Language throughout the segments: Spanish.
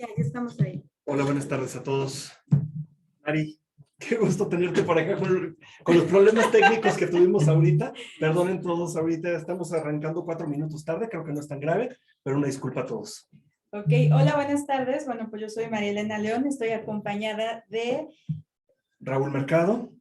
Ya estamos ahí. Hola, buenas tardes a todos. Mari, qué gusto tenerte por acá con los problemas técnicos que tuvimos ahorita. Perdonen todos, ahorita estamos arrancando 4 minutos tarde, creo que no es tan grave, pero una disculpa a todos. Ok, hola, buenas tardes. Bueno, pues yo soy María Elena León, estoy acompañada de Raúl Mercado.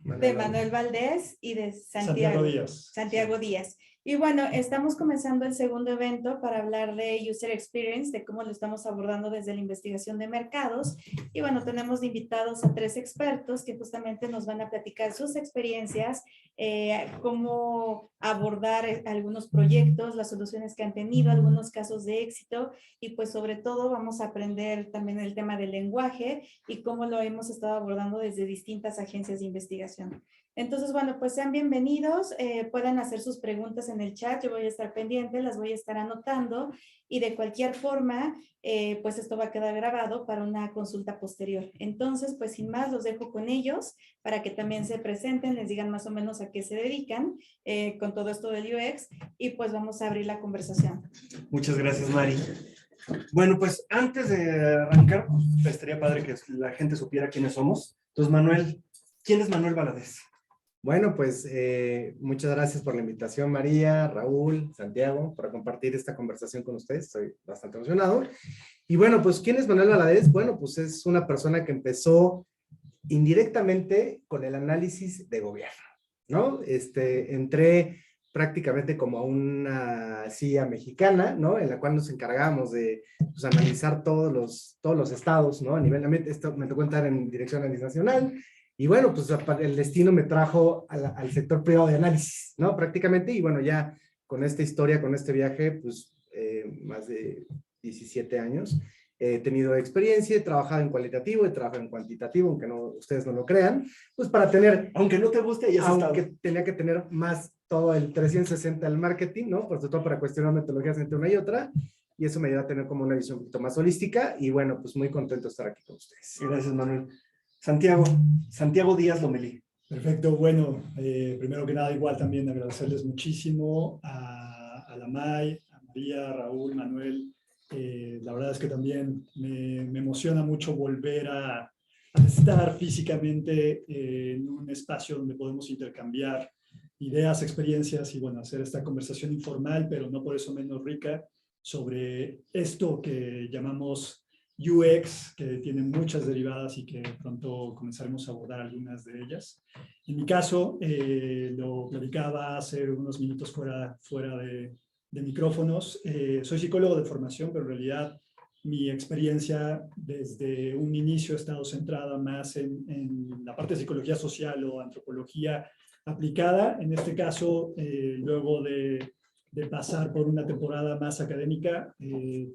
Manuel Valdés y de Santiago Díaz. Santiago Díaz. Y bueno, estamos comenzando el segundo evento para hablar de User Experience, de cómo lo estamos abordando desde la investigación de mercados. Y bueno, tenemos invitados a 3 expertos que justamente nos van a platicar sus experiencias, cómo abordar algunos proyectos, las soluciones que han tenido, algunos casos de éxito. Y pues sobre todo vamos a aprender también el tema del lenguaje y cómo lo hemos estado abordando desde distintas agencias de investigación. Entonces, bueno, pues sean bienvenidos, pueden hacer sus preguntas en el chat, yo voy a estar pendiente, las voy a estar anotando y de cualquier forma, pues esto va a quedar grabado para una consulta posterior. Entonces, pues sin más, los dejo con ellos para que también se presenten, les digan más o menos a qué se dedican con todo esto del UX y pues vamos a abrir la conversación. Muchas gracias, Mari. Bueno, pues antes de arrancar, pues, estaría padre que la gente supiera quiénes somos. Entonces, Manuel, ¿quién es Manuel Valadez? Bueno, pues muchas gracias por la invitación, María, Raúl, Santiago, para compartir esta conversación con ustedes. Estoy bastante emocionado. Y bueno, pues, ¿quién es Manuel Valadez? Bueno, pues es una persona que empezó indirectamente con el análisis de gobierno, ¿no? Entré prácticamente como a una CIA mexicana, ¿no? En la cual nos encargábamos de pues, analizar todos los estados, ¿no? A nivel, esto me tocó entrar en Dirección de Análisis Nacional. Y bueno, pues el destino me trajo al sector privado de análisis, ¿no? Prácticamente, y bueno, ya con esta historia, con este viaje, pues más de 17 años, he tenido experiencia, he trabajado en cualitativo, he trabajado en cuantitativo, aunque no, ustedes no lo crean, pues para tener... Aunque no te guste, ya has estado. Aunque tenía que tener más todo el 360 del marketing, ¿no? Por sobre todo para cuestionar metodologías entre una y otra, y eso me ayuda a tener como una visión un poquito más holística, y bueno, pues muy contento de estar aquí con ustedes. Gracias, Manuel. Santiago Díaz Lomelí. Perfecto, bueno, primero que nada igual también agradecerles muchísimo a la May, a María, a Raúl, Manuel. La verdad es que también me emociona mucho volver a estar físicamente en un espacio donde podemos intercambiar ideas, experiencias y bueno, hacer esta conversación informal, pero no por eso menos rica, sobre esto que llamamos UX, que tiene muchas derivadas y que pronto comenzaremos a abordar algunas de ellas. En mi caso, lo platicaba hace unos minutos fuera de micrófonos. Soy psicólogo de formación, pero en realidad mi experiencia desde un inicio ha estado centrada más en la parte de psicología social o antropología aplicada. En este caso, luego de pasar por una temporada más académica,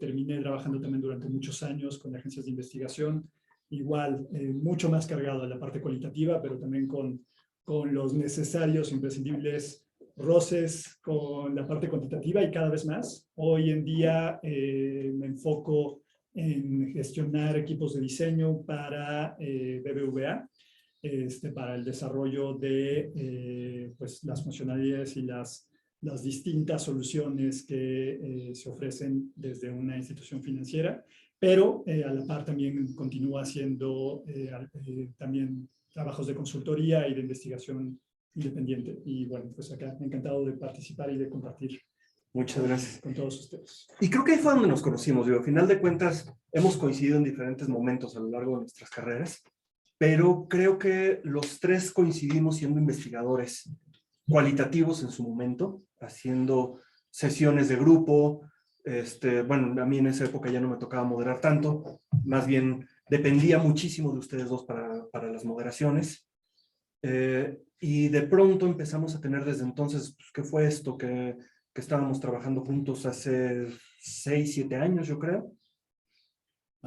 terminé trabajando también durante muchos años con agencias de investigación, igual mucho más cargado en la parte cualitativa, pero también con los necesarios, imprescindibles roces con la parte cuantitativa y cada vez más. Hoy en día me enfoco en gestionar equipos de diseño para BBVA, para el desarrollo de pues, las funcionalidades y las distintas soluciones que se ofrecen desde una institución financiera, pero a la par también continúa haciendo también trabajos de consultoría y de investigación independiente. Y bueno, pues acá encantado de participar y de compartir. Muchas gracias. Con todos ustedes. Y creo que ahí fue donde nos conocimos, digo, al final de cuentas hemos coincidido en diferentes momentos a lo largo de nuestras carreras, pero creo que los 3 coincidimos siendo investigadores cualitativos en su momento, haciendo sesiones de grupo. Bueno, a mí en esa época ya no me tocaba moderar tanto, más bien dependía muchísimo de ustedes dos para las moderaciones. Y de pronto empezamos a tener desde entonces, pues, ¿qué fue esto? Que estábamos trabajando juntos hace 6, 7 años, yo creo.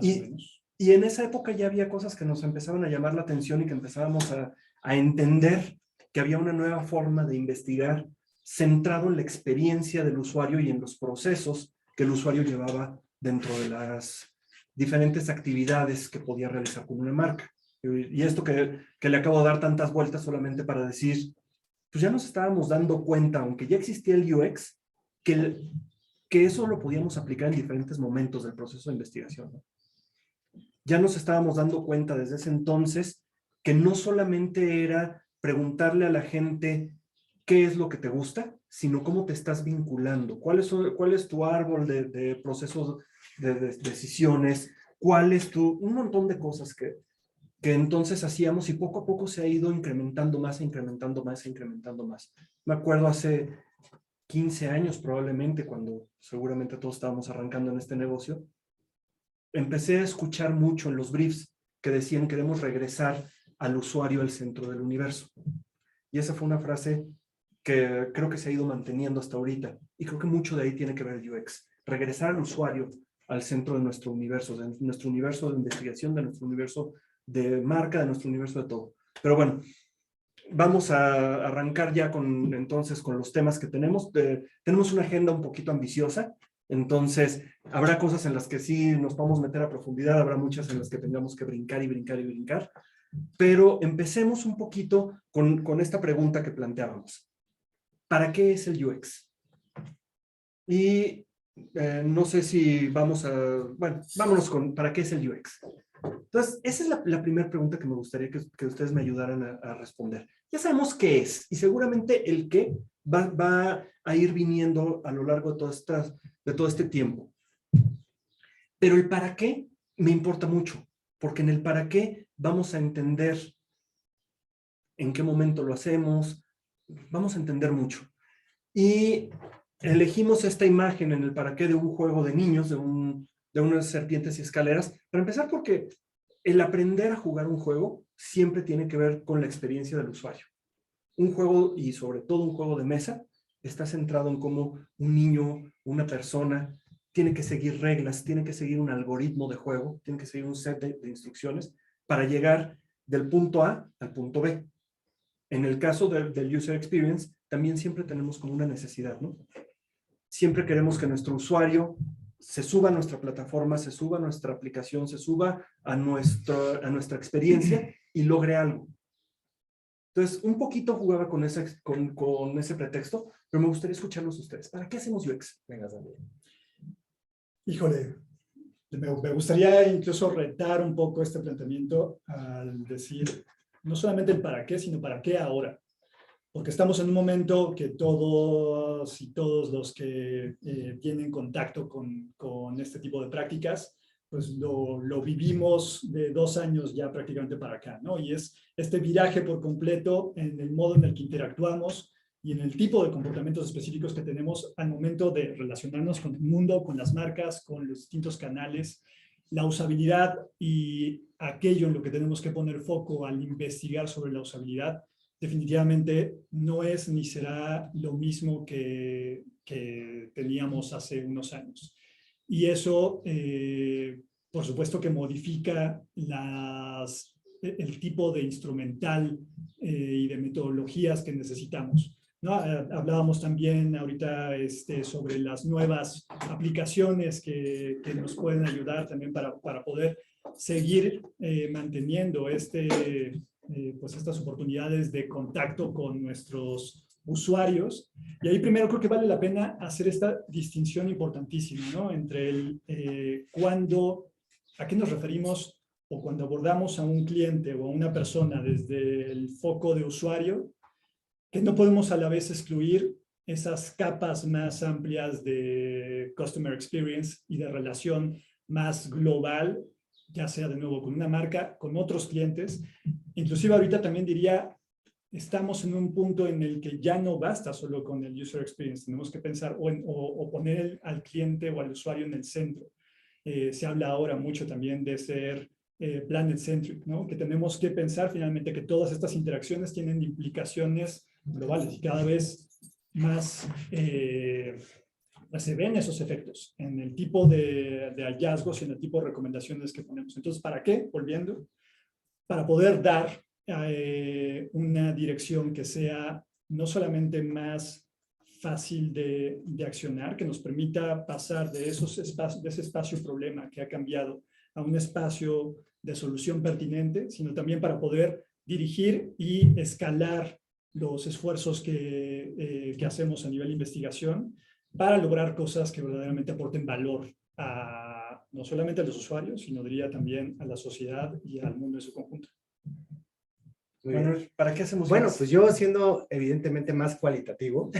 Y en esa época ya había cosas que nos empezaban a llamar la atención y que empezábamos a entender que había una nueva forma de investigar centrado en la experiencia del usuario y en los procesos que el usuario llevaba dentro de las diferentes actividades que podía realizar con una marca. Y esto que le acabo de dar tantas vueltas solamente para decir, pues ya nos estábamos dando cuenta, aunque ya existía el UX, que eso lo podíamos aplicar en diferentes momentos del proceso de investigación, ¿no? ya nos estábamos dando cuenta desde ese entonces que no solamente era preguntarle a la gente qué es lo que te gusta, sino cómo te estás vinculando, cuál es tu árbol de procesos de decisiones, cuál es un montón de cosas que entonces hacíamos y poco a poco se ha ido incrementando más, incrementando más, incrementando más. Me acuerdo hace 15 años probablemente, cuando seguramente todos estábamos arrancando en este negocio, empecé a escuchar mucho en los briefs que decían queremos regresar al usuario al centro del universo. Y esa fue una frase que creo que se ha ido manteniendo hasta ahorita. Y creo que mucho de ahí tiene que ver el UX. Regresar al usuario al centro de nuestro universo de investigación, de nuestro universo de marca, de nuestro universo de todo. Pero bueno, vamos a arrancar ya entonces con los temas que tenemos. Tenemos una agenda un poquito ambiciosa, entonces habrá cosas en las que sí nos vamos a meter a profundidad, habrá muchas en las que tengamos que brincar y brincar y brincar, pero empecemos un poquito con esta pregunta que planteábamos. ¿Para qué es el UX? Y no sé si vamos bueno, vámonos con ¿para qué es el UX? Entonces, esa es la primera pregunta que me gustaría que ustedes me ayudaran a responder. Ya sabemos qué es, y seguramente el qué va a ir viniendo a lo largo de todo este tiempo. Pero el para qué me importa mucho, porque en el para qué vamos a entender en qué momento lo hacemos, vamos a entender mucho. Y elegimos esta imagen en el para qué de un juego de niños, de unas serpientes y escaleras, para empezar porque el aprender a jugar un juego siempre tiene que ver con la experiencia del usuario. Un juego, y sobre todo un juego de mesa, está centrado en cómo un niño, una persona, tiene que seguir reglas, tiene que seguir un algoritmo de juego, tiene que seguir un set de instrucciones para llegar del punto A al punto B. En el caso del user experience, también siempre tenemos como una necesidad, ¿no? Siempre queremos que nuestro usuario se suba a nuestra plataforma, se suba a nuestra aplicación, se suba a nuestra experiencia y logre algo. Entonces, un poquito jugaba con ese pretexto, pero me gustaría escucharlos ustedes. ¿Para qué hacemos UX? Venga, Sandy. Híjole, me gustaría incluso retar un poco este planteamiento al decir no solamente el para qué, sino para qué ahora. Porque estamos en un momento que todos y todos los que tienen contacto con este tipo de prácticas, pues lo vivimos de 2 años ya prácticamente para acá, ¿no? Y es este viraje por completo en el modo en el que interactuamos y en el tipo de comportamientos específicos que tenemos al momento de relacionarnos con el mundo, con las marcas, con los distintos canales, la usabilidad y aquello en lo que tenemos que poner foco al investigar sobre la usabilidad, definitivamente no es ni será lo mismo que teníamos hace unos años. Y eso, por supuesto que modifica el tipo de instrumental y de metodologías que necesitamos, ¿no? Hablábamos también ahorita sobre las nuevas aplicaciones que nos pueden ayudar también para poder seguir manteniendo pues estas oportunidades de contacto con nuestros usuarios. Y ahí primero creo que vale la pena hacer esta distinción importantísima, ¿no? Entre a qué nos referimos o cuando abordamos a un cliente o a una persona desde el foco de usuario, que no podemos a la vez excluir esas capas más amplias de customer experience y de relación más global, ya sea de nuevo con una marca, con otros clientes. Inclusive ahorita también diría, estamos en un punto en el que ya no basta solo con el user experience, tenemos que pensar o poner al cliente o al usuario en el centro. Se habla ahora mucho también de ser planet-centric, ¿no? Que tenemos que pensar finalmente que todas estas interacciones tienen implicaciones globales y cada vez más se ven esos efectos en el tipo de hallazgos y en el tipo de recomendaciones que ponemos. Entonces, ¿para qué? Volviendo, para poder dar una dirección que sea no solamente más fácil de accionar, que nos permita pasar de ese espacio problema que ha cambiado a un espacio de solución pertinente, sino también para poder dirigir y escalar los esfuerzos que hacemos a nivel de investigación para lograr cosas que verdaderamente aporten valor a no solamente a los usuarios, sino diría también a la sociedad y al mundo en su conjunto. Muy bien. Manuel, ¿para qué hacemos Bueno, más? pues yo siendo evidentemente más cualitativo,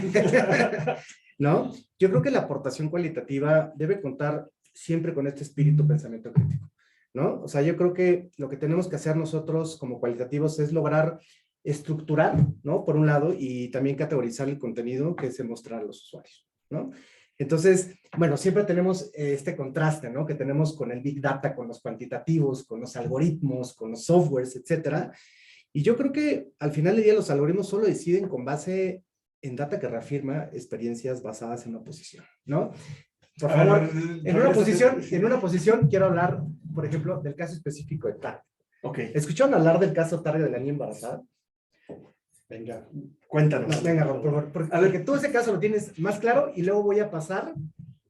¿no? Yo creo que la aportación cualitativa debe contar siempre con este espíritu pensamiento crítico, ¿no? O sea, yo creo que lo que tenemos que hacer nosotros como cualitativos es lograr estructurar, ¿no? Por un lado, y también categorizar el contenido que se mostrar a los usuarios, ¿no? Entonces, bueno, siempre tenemos este contraste, ¿no? Que tenemos con el Big Data, con los cuantitativos, con los algoritmos, con los softwares, etcétera. Y yo creo que al final del día los algoritmos solo deciden con base en data que reafirma experiencias basadas en una posición, ¿no? Por favor, en una posición quiero hablar, por ejemplo, del caso específico de Target. Ok, ¿Escucharon hablar del caso Target de la niña embarazada? venga, cuéntanos. No, venga, Rob, por favor. A ver, que tú ese caso lo tienes más claro y luego voy a pasar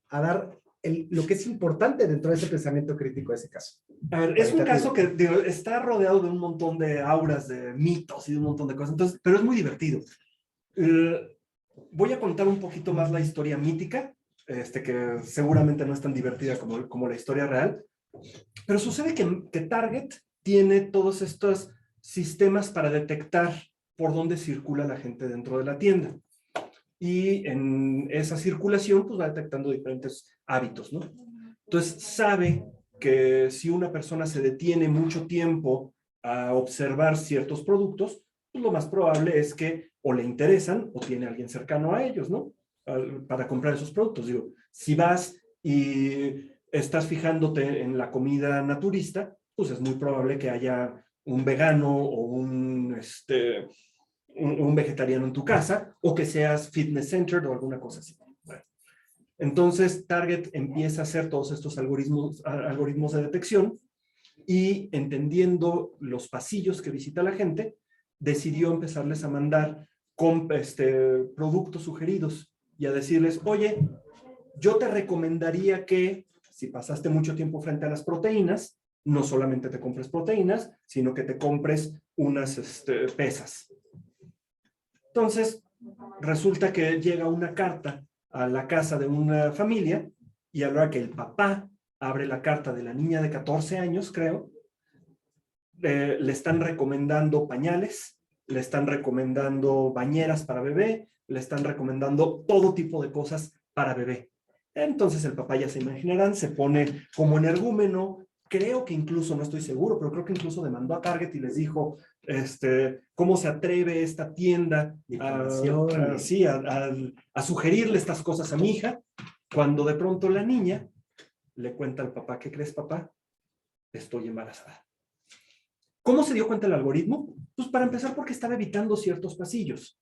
a dar lo que es importante dentro de ese pensamiento crítico de ese caso. A ver, es un caso que digo, está rodeado de un montón de auras, de mitos y de un montón de cosas, entonces, pero es muy divertido. Voy a contar un poquito más la historia mítica, que seguramente no es tan divertida como la historia real, pero sucede que Target tiene todos estos sistemas para detectar por dónde circula la gente dentro de la tienda. Y en esa circulación, pues va detectando diferentes hábitos, ¿no? Entonces, sabe que si una persona se detiene mucho tiempo a observar ciertos productos, pues lo más probable es que o le interesan o tiene alguien cercano a ellos, ¿no? Para comprar esos productos. Digo, si vas y estás fijándote en la comida naturista, pues es muy probable que haya un vegano o un vegetariano en tu casa, o que seas fitness centered o alguna cosa así. Bueno, entonces Target empieza a hacer todos estos algoritmos de detección y entendiendo los pasillos que visita la gente, decidió empezarles a mandar productos sugeridos y a decirles, oye, yo te recomendaría que si pasaste mucho tiempo frente a las proteínas, no solamente te compres proteínas, sino que te compres unas pesas. Entonces, resulta que llega una carta a la casa de una familia y a la hora que el papá abre la carta de la niña de 14 años, creo, le están recomendando pañales, le están recomendando bañeras para bebé, le están recomendando todo tipo de cosas para bebé. Entonces el papá, ya se imaginarán, se pone como energúmeno, creo que incluso, no estoy seguro, pero creo que incluso demandó a Target y les dijo, ¿cómo se atreve esta tienda a sugerirle estas cosas a mi hija? Cuando de pronto la niña le cuenta al papá, ¿qué crees, papá? Estoy embarazada. ¿Cómo se dio cuenta el algoritmo? Pues para empezar porque estaba evitando ciertos pasillos.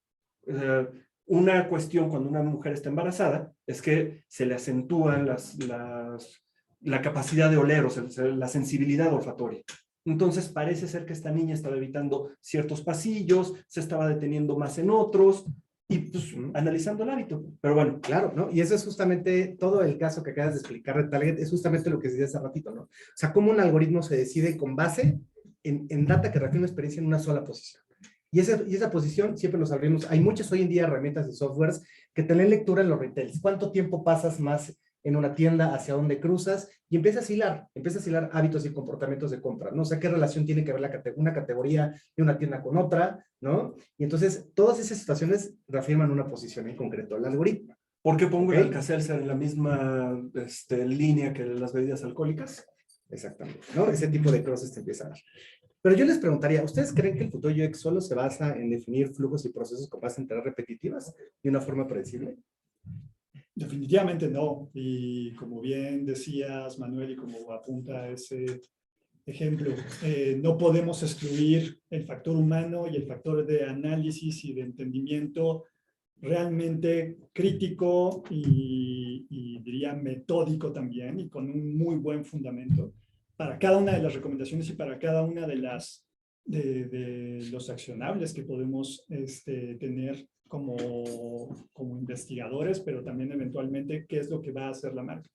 Una cuestión cuando una mujer está embarazada es que se le acentúan la capacidad de oler, o sea, la sensibilidad olfatoria. Entonces parece ser que esta niña estaba evitando ciertos pasillos, se estaba deteniendo más en otros, y pues analizando el hábito. Pero bueno. Claro, ¿no? Y eso es justamente todo el caso que acabas de explicar de Target, es justamente lo que decía hace ratito, ¿no? O sea, cómo un algoritmo se decide con base en data que refiere una experiencia en una sola posición. Y esa posición siempre los abrimos. Hay muchas hoy en día herramientas de softwares que te leen lectura en los retails. ¿Cuánto tiempo pasas más en una tienda, hacia dónde cruzas? Y empiezas a hilar hábitos y comportamientos de compra, ¿no? O sea, qué relación tiene que ver una categoría de una tienda con otra, ¿no? Y entonces, todas esas situaciones reafirman una posición en concreto, el algoritmo. ¿Por qué pongo el Alka-Seltzer en la misma línea que las bebidas alcohólicas? Exactamente, ¿no? Ese tipo de cosas te empieza a dar. Pero yo les preguntaría, ¿ustedes creen que el futuro UX solo se basa en definir flujos y procesos con base en tareas repetitivas de una forma predecible? Definitivamente no. Y como bien decías, Manuel, y como apunta ese ejemplo, no podemos excluir el factor humano y el factor de análisis y de entendimiento realmente crítico y diría metódico también, y con un muy buen fundamento para cada una de las recomendaciones y para cada una de los accionables que podemos tener como investigadores, pero también eventualmente qué es lo que va a hacer la marca.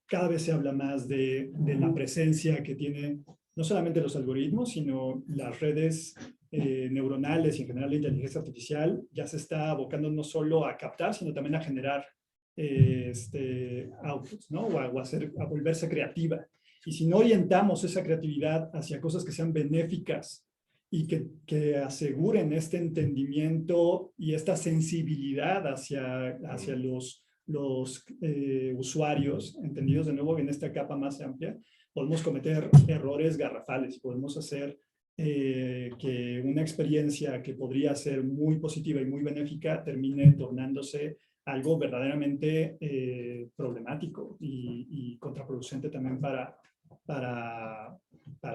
Cada vez se habla más de la presencia que tiene no solamente los algoritmos, sino las redes neuronales y en general la inteligencia artificial ya se está abocando no solo a captar, sino también a generar outputs, ¿no? A volverse creativa. Y si no orientamos esa creatividad hacia cosas que sean benéficas y que aseguren este entendimiento y esta sensibilidad hacia los usuarios, entendidos de nuevo en esta capa más amplia, podemos cometer errores garrafales, podemos hacer que una experiencia que podría ser muy positiva y muy benéfica termine tornándose algo verdaderamente problemático y contraproducente también para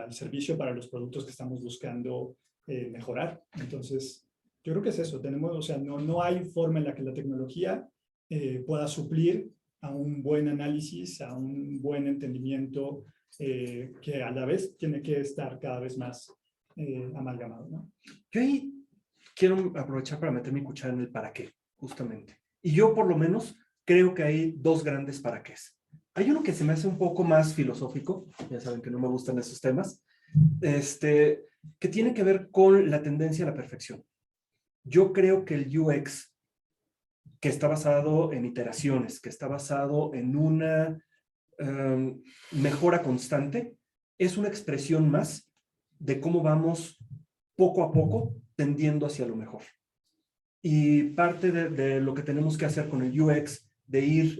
el servicio, para los productos que estamos buscando mejorar. Entonces, yo creo que es eso. O sea, no hay forma en la que la tecnología pueda suplir a un buen análisis, a un buen entendimiento que a la vez tiene que estar cada vez más amalgamado, ¿no? Yo ahí quiero aprovechar para meter mi cuchara en el para qué, justamente. Y yo por lo menos creo que hay dos grandes para qués. Hay uno que se me hace un poco más filosófico, ya saben que no me gustan esos temas, que tiene que ver con la tendencia a la perfección. Yo creo que el UX, que está basado en iteraciones, que está basado en una mejora constante, es una expresión más de cómo vamos poco a poco tendiendo hacia lo mejor. Y parte de lo que tenemos que hacer con el UX, de ir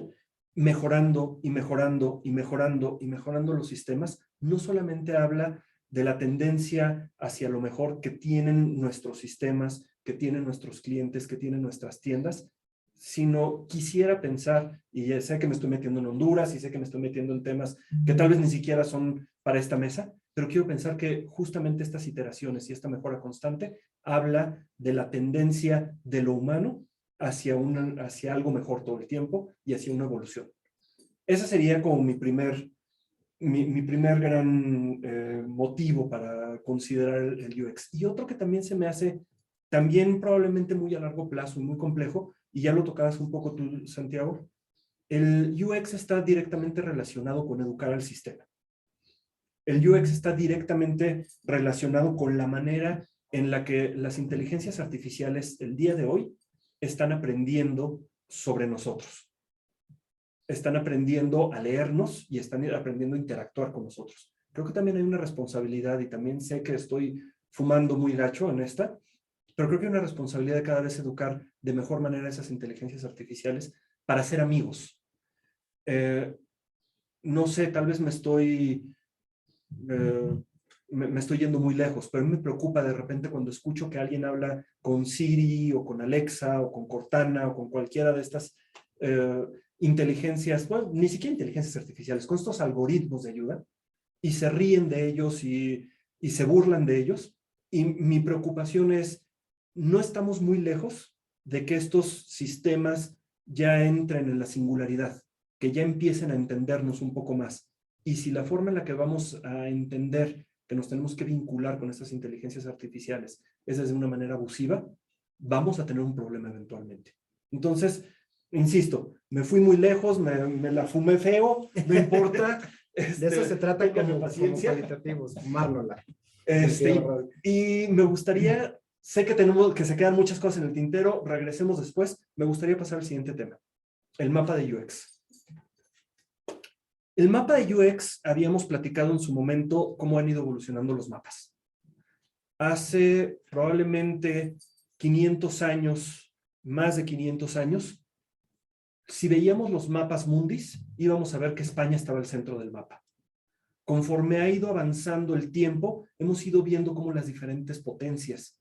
mejorando y mejorando y mejorando y mejorando los sistemas, no solamente habla de la tendencia hacia lo mejor que tienen nuestros sistemas, que tienen nuestros clientes, que tienen nuestras tiendas, sino quisiera pensar, y ya sé que me estoy metiendo en Honduras y sé que me estoy metiendo en temas que tal vez ni siquiera son para esta mesa, pero quiero pensar que justamente estas iteraciones y esta mejora constante habla de la tendencia de lo humano hacia algo mejor todo el tiempo y hacia una evolución. Ese sería como mi primer gran motivo para considerar el UX. Y otro que también se me hace también probablemente muy a largo plazo y muy complejo, y ya lo tocabas un poco tú, Santiago, el UX está directamente relacionado con educar al sistema. El UX está directamente relacionado con la manera en la que las inteligencias artificiales el día de hoy están aprendiendo sobre nosotros. Están aprendiendo a leernos y están aprendiendo a interactuar con nosotros. Creo que también hay una responsabilidad, y también sé que estoy fumando muy gacho en esta, pero creo que hay una responsabilidad de cada vez educar de mejor manera esas inteligencias artificiales para ser amigos. No sé, tal vez me estoy yendo muy lejos, pero a mí me preocupa de repente cuando escucho que alguien habla con Siri o con Alexa o con Cortana o con cualquiera de estas inteligencias, bueno, ni siquiera inteligencias artificiales, con estos algoritmos de ayuda, y se ríen de ellos y se burlan de ellos. Y mi preocupación es, no estamos muy lejos de que estos sistemas ya entren en la singularidad, que ya empiecen a entendernos un poco más. Y si la forma en la que vamos a entender que nos tenemos que vincular con estas inteligencias artificiales es desde una manera abusiva, vamos a tener un problema eventualmente. Entonces, insisto, me fui muy lejos, me la fumé feo, no importa. De eso se trata como paciencia. cualitativos, fumárnosla. Y me gustaría, sé que se quedan muchas cosas en el tintero, regresemos después. Me gustaría pasar al siguiente tema, el mapa de UX. El mapa de UX, habíamos platicado en su momento cómo han ido evolucionando los mapas. Hace probablemente 500 años, más de 500 años, si veíamos los mapas mundis, íbamos a ver que España estaba al centro del mapa. Conforme ha ido avanzando el tiempo, hemos ido viendo cómo las diferentes potencias,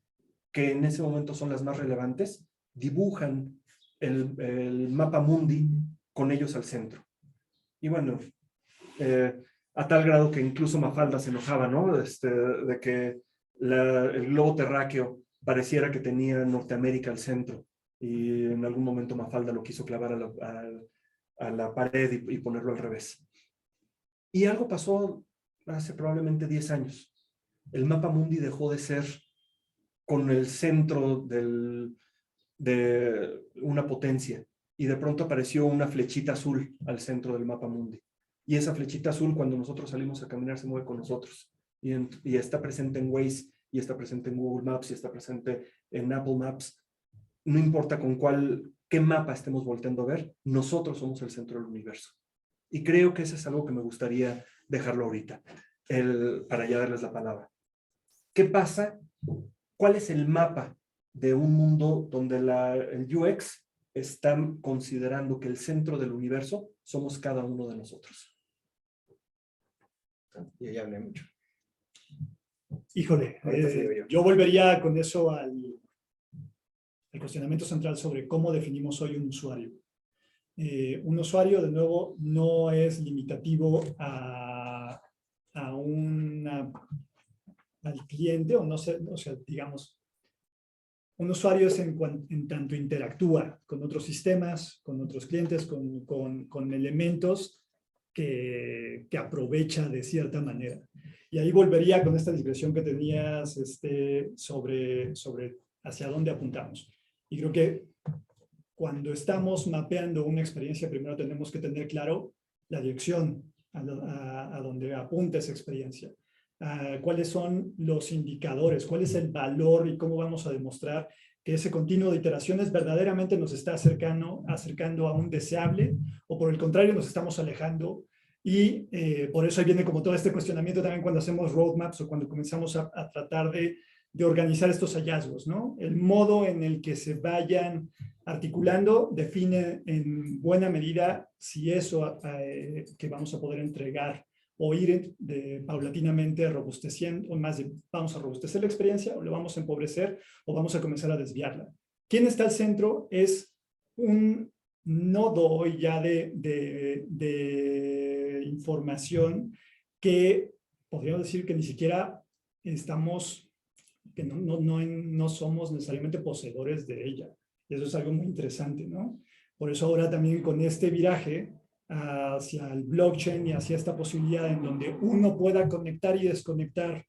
que en ese momento son las más relevantes, dibujan el mapa mundi con ellos al centro. Y bueno, a tal grado que incluso Mafalda se enojaba, ¿no? De que el globo terráqueo pareciera que tenía Norteamérica al centro, y en algún momento Mafalda lo quiso clavar a la pared y ponerlo al revés. Y algo pasó hace probablemente 10 años. El mapa mundi dejó de ser con el centro de una potencia, y de pronto apareció una flechita azul al centro del mapa mundi. Y esa flechita azul, cuando nosotros salimos a caminar, se mueve con nosotros. Y está presente en Waze, y está presente en Google Maps, y está presente en Apple Maps. No importa con cuál qué mapa estemos volteando a ver, nosotros somos el centro del universo. Y creo que eso es algo que me gustaría dejarlo ahorita, para ya darles la palabra. ¿Qué pasa? ¿Cuál es el mapa de un mundo donde el UX está considerando que el centro del universo somos cada uno de nosotros? Yo ya hablé mucho. Híjole, Ahorita sigo yo. yo volvería con eso al cuestionamiento central sobre cómo definimos hoy un usuario. Un usuario, de nuevo, no es limitativo al cliente, o no sé, o sea, digamos, un usuario es en tanto interactúa con otros sistemas, con otros clientes, con elementos que aprovecha de cierta manera. Y ahí volvería con esta digresión que tenías sobre hacia dónde apuntamos. Y creo que cuando estamos mapeando una experiencia, primero tenemos que tener claro la dirección a donde apunta esa experiencia. Cuáles son los indicadores, cuál es el valor y cómo vamos a demostrar que ese continuo de iteraciones verdaderamente nos está acercando a un deseable, o por el contrario nos estamos alejando. Y por eso ahí viene como todo este cuestionamiento también cuando hacemos roadmaps o cuando comenzamos a tratar de organizar estos hallazgos, ¿no? El modo en el que se vayan articulando define en buena medida si eso que vamos a poder entregar o ir paulatinamente robusteciendo, o más de vamos a robustecer la experiencia, o lo vamos a empobrecer, o vamos a comenzar a desviarla. ¿Quién está al centro? Es un nodo hoy ya de información que podríamos decir que ni siquiera estamos, que no somos necesariamente poseedores de ella. Y eso es algo muy interesante, ¿no? Por eso ahora también con este viraje hacia el blockchain y hacia esta posibilidad en donde uno pueda conectar y desconectar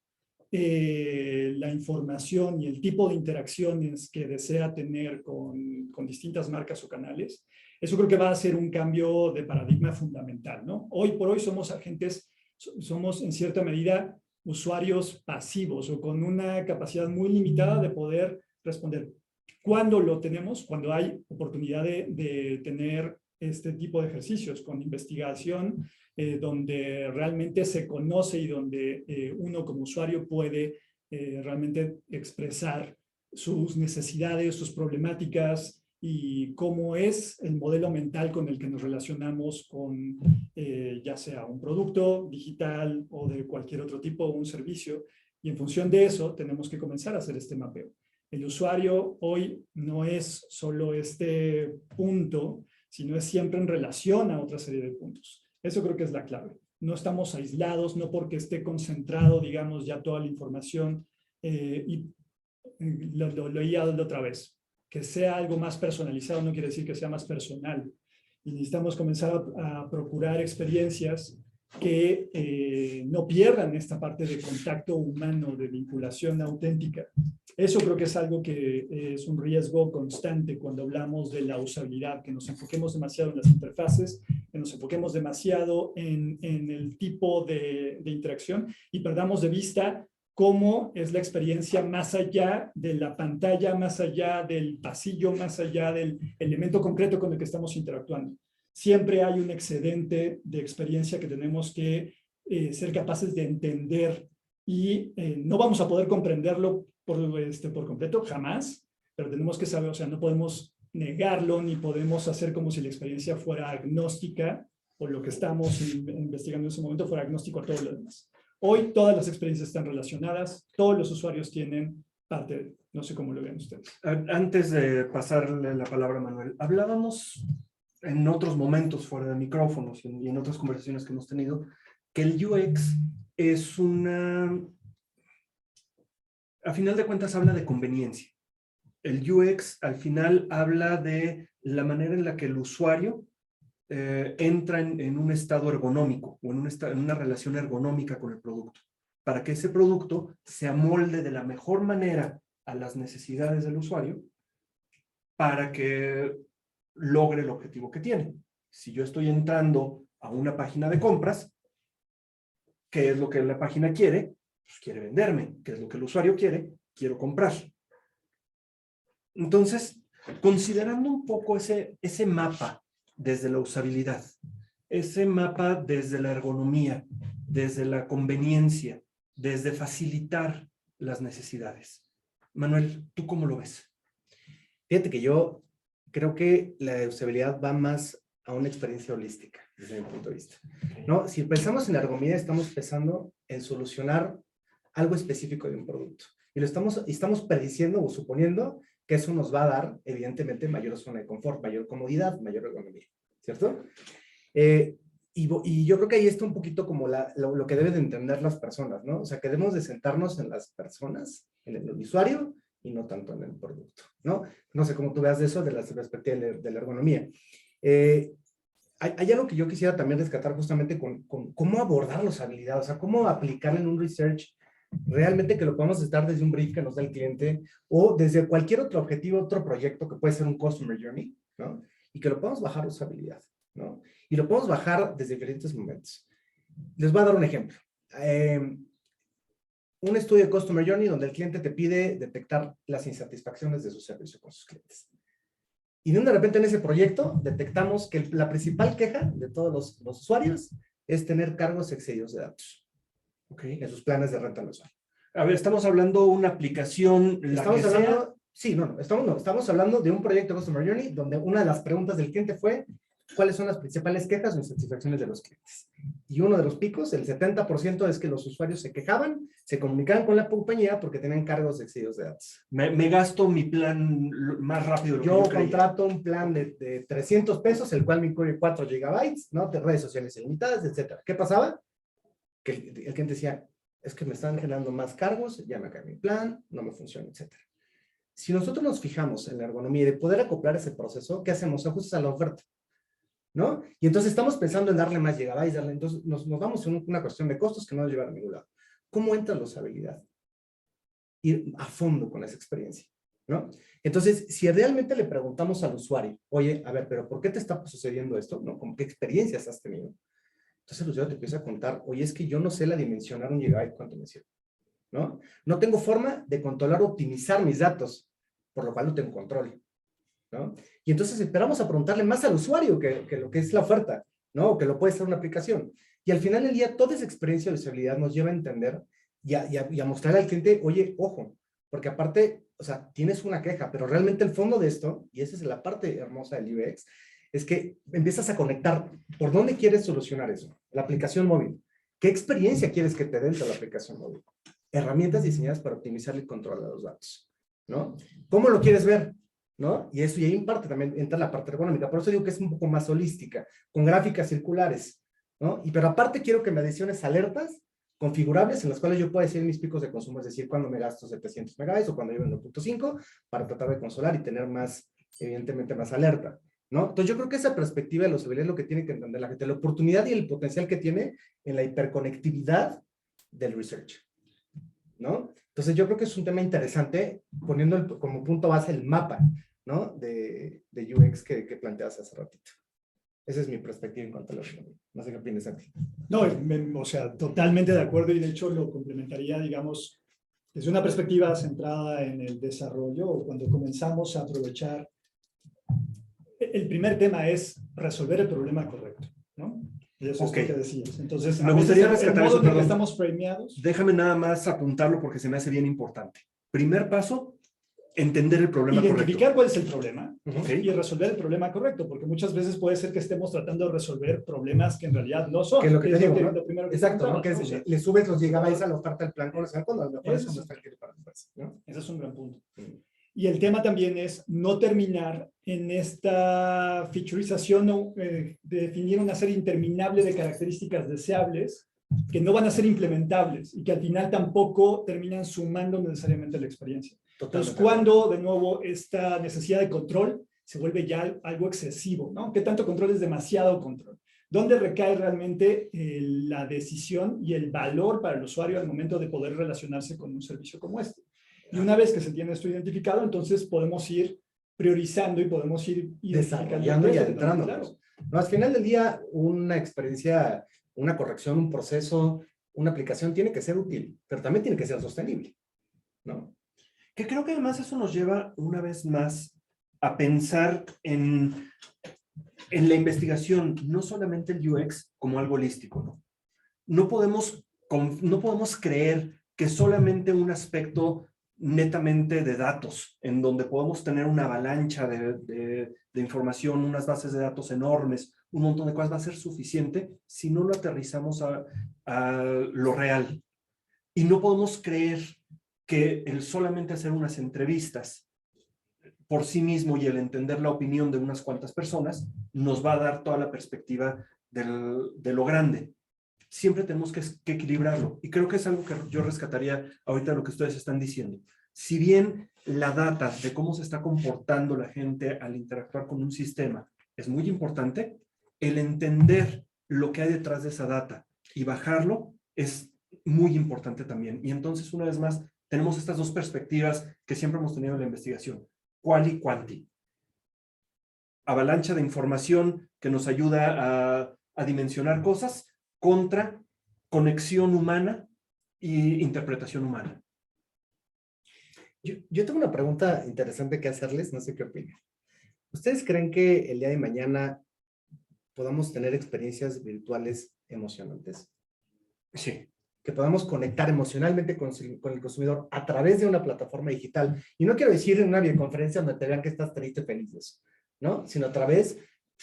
la información y el tipo de interacciones que desea tener con distintas marcas o canales, eso creo que va a ser un cambio de paradigma fundamental, ¿no? Hoy por hoy somos agentes, somos en cierta medida usuarios pasivos o con una capacidad muy limitada de poder responder. ¿Cuándo lo tenemos? Cuando hay oportunidad de tener este tipo de ejercicios con investigación, donde realmente se conoce y donde uno como usuario puede realmente expresar sus necesidades, sus problemáticas y cómo es el modelo mental con el que nos relacionamos con ya sea un producto digital o de cualquier otro tipo, un servicio. Y en función de eso tenemos que comenzar a hacer este mapeo. El usuario hoy no es solo este punto, sino es siempre en relación a otra serie de puntos. Eso creo que es la clave. No estamos aislados, no porque esté concentrado, digamos, ya toda la información. Y lo leía la otra vez. Que sea algo más personalizado no quiere decir que sea más personal. Y necesitamos comenzar a procurar experiencias que no pierdan esta parte de contacto humano, de vinculación auténtica. Eso creo que es algo que es un riesgo constante cuando hablamos de la usabilidad, que nos enfoquemos demasiado en las interfaces, que nos enfoquemos demasiado en el tipo de interacción y perdamos de vista cómo es la experiencia más allá de la pantalla, más allá del pasillo, más allá del elemento concreto con el que estamos interactuando. Siempre hay un excedente de experiencia que tenemos que ser capaces de entender y no vamos a poder comprenderlo por completo, jamás, pero tenemos que saber, o sea, no podemos negarlo ni podemos hacer como si la experiencia fuera agnóstica o lo que estamos investigando en ese momento fuera agnóstico a todo lo demás. Hoy todas las experiencias están relacionadas, todos los usuarios tienen parte, no sé cómo lo ven ustedes. Antes de pasarle la palabra a Manuel, hablábamos en otros momentos fuera de micrófonos y en otras conversaciones que hemos tenido, que el UX es a final de cuentas habla de conveniencia. El UX al final habla de la manera en la que el usuario entra en un estado ergonómico o en una relación ergonómica con el producto, para que ese producto se amolde de la mejor manera a las necesidades del usuario para que logre el objetivo que tiene. Si yo estoy entrando a una página de compras, ¿qué es lo que la página quiere? Pues quiere venderme. ¿Qué es lo que el usuario quiere? Quiero comprar. Entonces, Considerando un poco ese mapa desde la usabilidad, ese mapa desde la ergonomía, desde la conveniencia, desde facilitar las necesidades. Manuel, ¿tú cómo lo ves? Fíjate que yo creo que la usabilidad va más a una experiencia holística, desde mi punto de vista, ¿no? Si pensamos en ergonomía, estamos pensando en solucionar algo específico de un producto. Y estamos prediciendo o suponiendo que eso nos va a dar, evidentemente, mayor zona de confort, mayor comodidad, mayor ergonomía, ¿cierto? Y yo creo que ahí está un poquito como lo que deben de entender las personas, ¿no? O sea, que debemos de sentarnos en las personas, en el usuario, y no tanto en el producto, ¿no? No sé cómo tú veas de eso, de la perspectiva de la ergonomía. Hay algo que yo quisiera también rescatar justamente con cómo abordar las habilidades, o sea, cómo aplicar en un research realmente que lo podamos estar desde un brief que nos da el cliente o desde cualquier otro objetivo, otro proyecto que puede ser un Customer Journey, ¿no? Y que lo podamos bajar a usabilidad, ¿no? Y lo podemos bajar desde diferentes momentos. Les voy a dar un ejemplo. Un estudio de Customer Journey donde el cliente te pide detectar las insatisfacciones de su servicio con sus clientes. Y de repente en ese proyecto detectamos que la principal queja de todos los usuarios es tener cargos excedidos de datos. Okay. En sus planes de renta mensual. A ver, estamos hablando de una aplicación, Estamos hablando de un proyecto de Customer Journey donde una de las preguntas del cliente fue ¿cuáles son las principales quejas o insatisfacciones de los clientes? Y uno de los picos, el 70%, es que los usuarios se quejaban, se comunicaban con la compañía porque tenían cargos excedidos de datos. Me gasto mi plan más rápido de lo que yo creía. Contrato un plan de 300 pesos, el cual me incluye 4 gigabytes, ¿no? De redes sociales ilimitadas, etcétera. ¿Qué pasaba? Que el cliente decía, es que me están generando más cargos, ya me acabé mi plan, no me funciona, etcétera. Si nosotros nos fijamos en la ergonomía y de poder acoplar ese proceso, ¿qué hacemos? Ajustes a la oferta, ¿no? Y entonces estamos pensando en darle más gigabytes, entonces nos vamos en una cuestión de costos que no nos lleva a ningún lado. ¿Cómo entra la usabilidad? Ir a fondo con esa experiencia, ¿no? Entonces, si realmente le preguntamos al usuario, oye, a ver, pero ¿por qué te está sucediendo esto? ¿No? ¿Con qué experiencias has tenido? Entonces el usuario te empieza a contar, oye, es que yo no sé la dimensionar un gigabyte cuánto me sirve, ¿no? No tengo forma de controlar o optimizar mis datos, por lo cual no tengo control, ¿no? Y entonces esperamos a preguntarle más al usuario que lo que es la oferta, ¿no? O que lo puede ser una aplicación. Y al final del día, toda esa experiencia de usabilidad nos lleva a entender y a mostrarle al cliente, oye, ojo, porque aparte, o sea, tienes una queja, pero realmente el fondo de esto, y esa es la parte hermosa del UX, es que empiezas a conectar por dónde quieres solucionar eso. La aplicación móvil. ¿Qué experiencia quieres que te dé la aplicación móvil? Herramientas diseñadas para optimizar el control de los datos, ¿no? ¿Cómo lo quieres ver? ¿No? Y eso, y ahí en parte también entra la parte ergonómica. Por eso digo que es un poco más holística, con gráficas circulares, ¿no? Pero aparte quiero que me adiciones alertas configurables en las cuales yo pueda decir mis picos de consumo, es decir, cuando me gasto 700 megabytes o cuando llevo 1.5 para tratar de consolar y tener más, evidentemente, más alerta, ¿no? Entonces yo creo que esa perspectiva de la usabilidad es lo que tiene que entender la gente, la oportunidad y el potencial que tiene en la hiperconectividad del research, ¿no? Entonces yo creo que es un tema interesante poniendo como punto base el mapa, ¿no? De UX que planteas hace ratito. Esa es mi perspectiva en cuanto a la ergonomía. No sé qué opinas, Santi. No, o sea, totalmente de acuerdo y de hecho lo complementaría, digamos, desde una perspectiva centrada en el desarrollo o cuando comenzamos a aprovechar. El primer tema es resolver el problema correcto, ¿no? Y eso es lo que decías. Entonces, me gustaría rescatar eso, perdón. Estamos premiados. Déjame nada más apuntarlo porque se me hace bien importante. Primer paso, entender el problema correcto. Identificar cuál es el problema Okay. y resolver el problema correcto, porque muchas veces puede ser que estemos tratando de resolver problemas que en realidad no son. Que es lo que te digo, ¿no? Lo primero que exacto, ¿no? Que es, o sea, le subes los gigabytes a la oferta del plan comercial cuando a lo mejor eso no está el para ¿no? Ese es un gran punto. Y el tema también es no terminar en esta featurización de definir una serie interminable de características deseables que no van a ser implementables y que al final tampoco terminan sumando necesariamente la experiencia. Entonces, cuando de nuevo esta necesidad de control se vuelve ya algo excesivo, ¿no? ¿Qué tanto control es demasiado control? ¿Dónde recae realmente la decisión y el valor para el usuario al momento de poder relacionarse con un servicio como este? Y una vez que se tiene esto identificado, entonces podemos ir priorizando y podemos ir desarrollando y adentrando. Claro. No, al final del día, una experiencia, una corrección, un proceso, una aplicación tiene que ser útil, pero también tiene que ser sostenible, ¿no? Que creo que además eso nos lleva una vez más a pensar en la investigación, no solamente el UX como algo holístico, ¿no? No podemos creer que solamente un aspecto netamente de datos, en donde podemos tener una avalancha de información, unas bases de datos enormes, un montón de cosas, va a ser suficiente si no lo aterrizamos a lo real. Y no podemos creer que el solamente hacer unas entrevistas por sí mismo y el entender la opinión de unas cuantas personas nos va a dar toda la perspectiva de lo grande. Siempre tenemos que equilibrarlo. Y creo que es algo que yo rescataría ahorita de lo que ustedes están diciendo. Si bien la data de cómo se está comportando la gente al interactuar con un sistema es muy importante, el entender lo que hay detrás de esa data y bajarlo es muy importante también. Y entonces, una vez más, tenemos estas dos perspectivas que siempre hemos tenido en la investigación. Quali quanti. Avalancha de información que nos ayuda a dimensionar cosas contra conexión humana e interpretación humana. Yo tengo una pregunta interesante que hacerles, no sé qué opinan. ¿Ustedes creen que el día de mañana podamos tener experiencias virtuales emocionantes? Sí. Que podamos conectar emocionalmente con el consumidor a través de una plataforma digital. Y no quiero decir en una videoconferencia donde te vean que estás triste, feliz, ¿no? Sino a través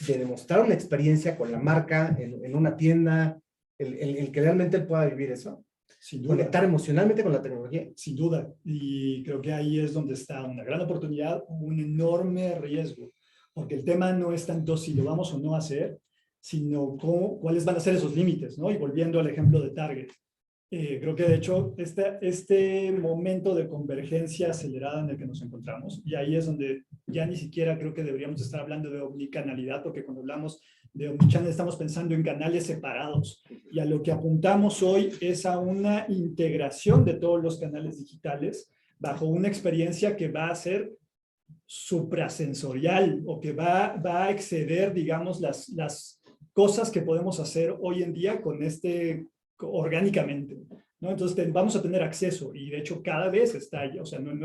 de demostrar una experiencia con la marca en una tienda, el que realmente él pueda vivir eso. Sin duda. Conectar emocionalmente con la tecnología. Sin duda. Y creo que ahí es donde está una gran oportunidad, un enorme riesgo. Porque el tema no es tanto si lo vamos o no a hacer, sino cuáles van a ser esos límites, ¿no? Y volviendo al ejemplo de Target. Creo que de hecho este momento de convergencia acelerada en el que nos encontramos, y ahí es donde ya ni siquiera creo que deberíamos estar hablando de omnicanalidad, porque cuando hablamos de omnichannel estamos pensando en canales separados, y a lo que apuntamos hoy es a una integración de todos los canales digitales bajo una experiencia que va a ser suprasensorial, o que va a exceder, digamos, las cosas que podemos hacer hoy en día con orgánicamente, ¿no? Entonces vamos a tener acceso, y de hecho cada vez está ahí. O sea, no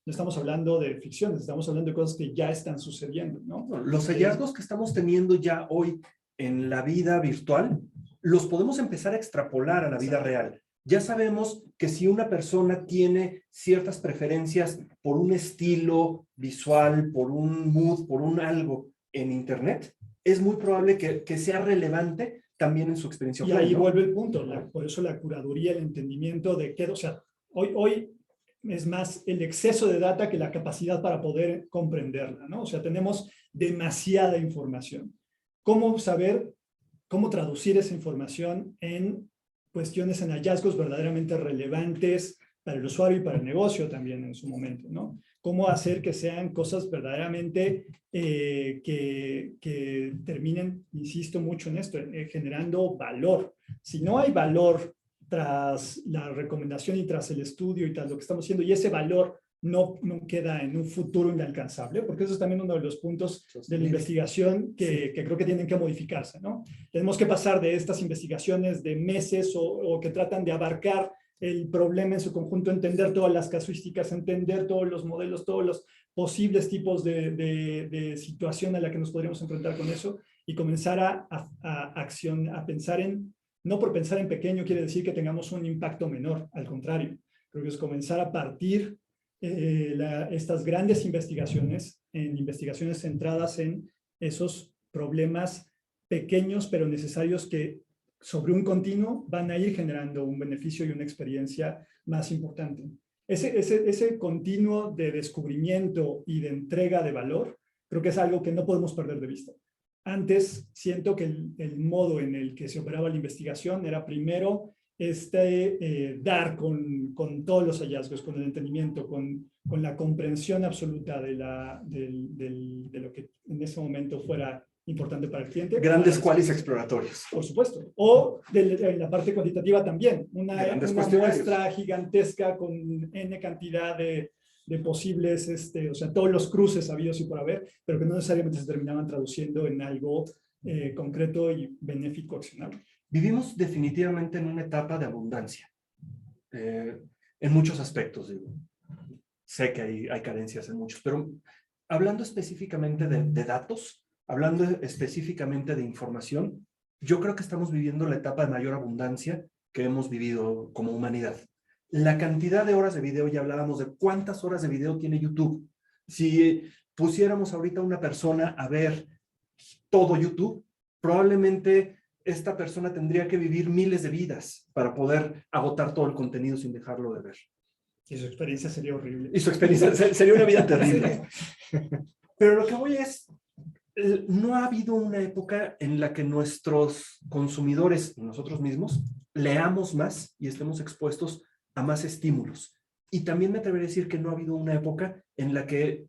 estamos hablando de ficción, estamos hablando de cosas que ya están sucediendo, ¿no? Los hallazgos que estamos teniendo ya hoy en la vida virtual, los podemos empezar a extrapolar a la vida real. Ya sabemos que si una persona tiene ciertas preferencias por un estilo visual, por un mood, por un algo en Internet, es muy probable que sea relevante también en su experiencia. Y ahí vuelve el punto, por eso la curaduría, el entendimiento de qué, o sea, hoy es más el exceso de data que la capacidad para poder comprenderla, ¿no? O sea, tenemos demasiada información. ¿Cómo saber, cómo traducir esa información en cuestiones, en hallazgos verdaderamente relevantes para el usuario y para el negocio también en su momento, ¿no? Cómo hacer que sean cosas verdaderamente que terminen, insisto mucho en esto, generando valor. Si no hay valor tras la recomendación y tras el estudio y tras lo que estamos haciendo, y ese valor no queda en un futuro inalcanzable, porque eso es también uno de los puntos de la investigación que creo que tienen que modificarse, ¿no? Tenemos que pasar de estas investigaciones de meses o que tratan de abarcar el problema en su conjunto, entender todas las casuísticas, entender todos los modelos, todos los posibles tipos de situación a la que nos podríamos enfrentar con eso, y comenzar a pensar en, no por pensar en pequeño quiere decir que tengamos un impacto menor, al contrario, creo que es comenzar a partir estas grandes investigaciones, en investigaciones centradas en esos problemas pequeños pero necesarios que sobre un continuo van a ir generando un beneficio y una experiencia más importante. Ese continuo de descubrimiento y de entrega de valor, creo que es algo que no podemos perder de vista. Antes siento que el modo en el que se operaba la investigación era primero dar con todos los hallazgos, con el entendimiento, con la comprensión absoluta de lo que en ese momento fuera importante para el cliente. Grandes qualis exploratorios. Por supuesto. O en la parte cuantitativa también. Una muestra gigantesca con N cantidad de posibles, o sea, todos los cruces habidos y por haber, pero que no necesariamente se terminaban traduciendo en algo concreto y benéfico accionable. Vivimos definitivamente en una etapa de abundancia. En muchos aspectos, digo. Sé que hay carencias en muchos, pero hablando específicamente de datos, hablando específicamente de información, yo creo que estamos viviendo la etapa de mayor abundancia que hemos vivido como humanidad. La cantidad de horas de video, ya hablábamos de cuántas horas de video tiene YouTube. Si pusiéramos ahorita a una persona a ver todo YouTube, probablemente esta persona tendría que vivir miles de vidas para poder agotar todo el contenido sin dejarlo de ver. Y su experiencia sería horrible. Y su experiencia sería una vida terrible. Pero lo que voy es, no ha habido una época en la que nuestros consumidores y nosotros mismos leamos más y estemos expuestos a más estímulos. Y también me atrevería a decir que no ha habido una época en la que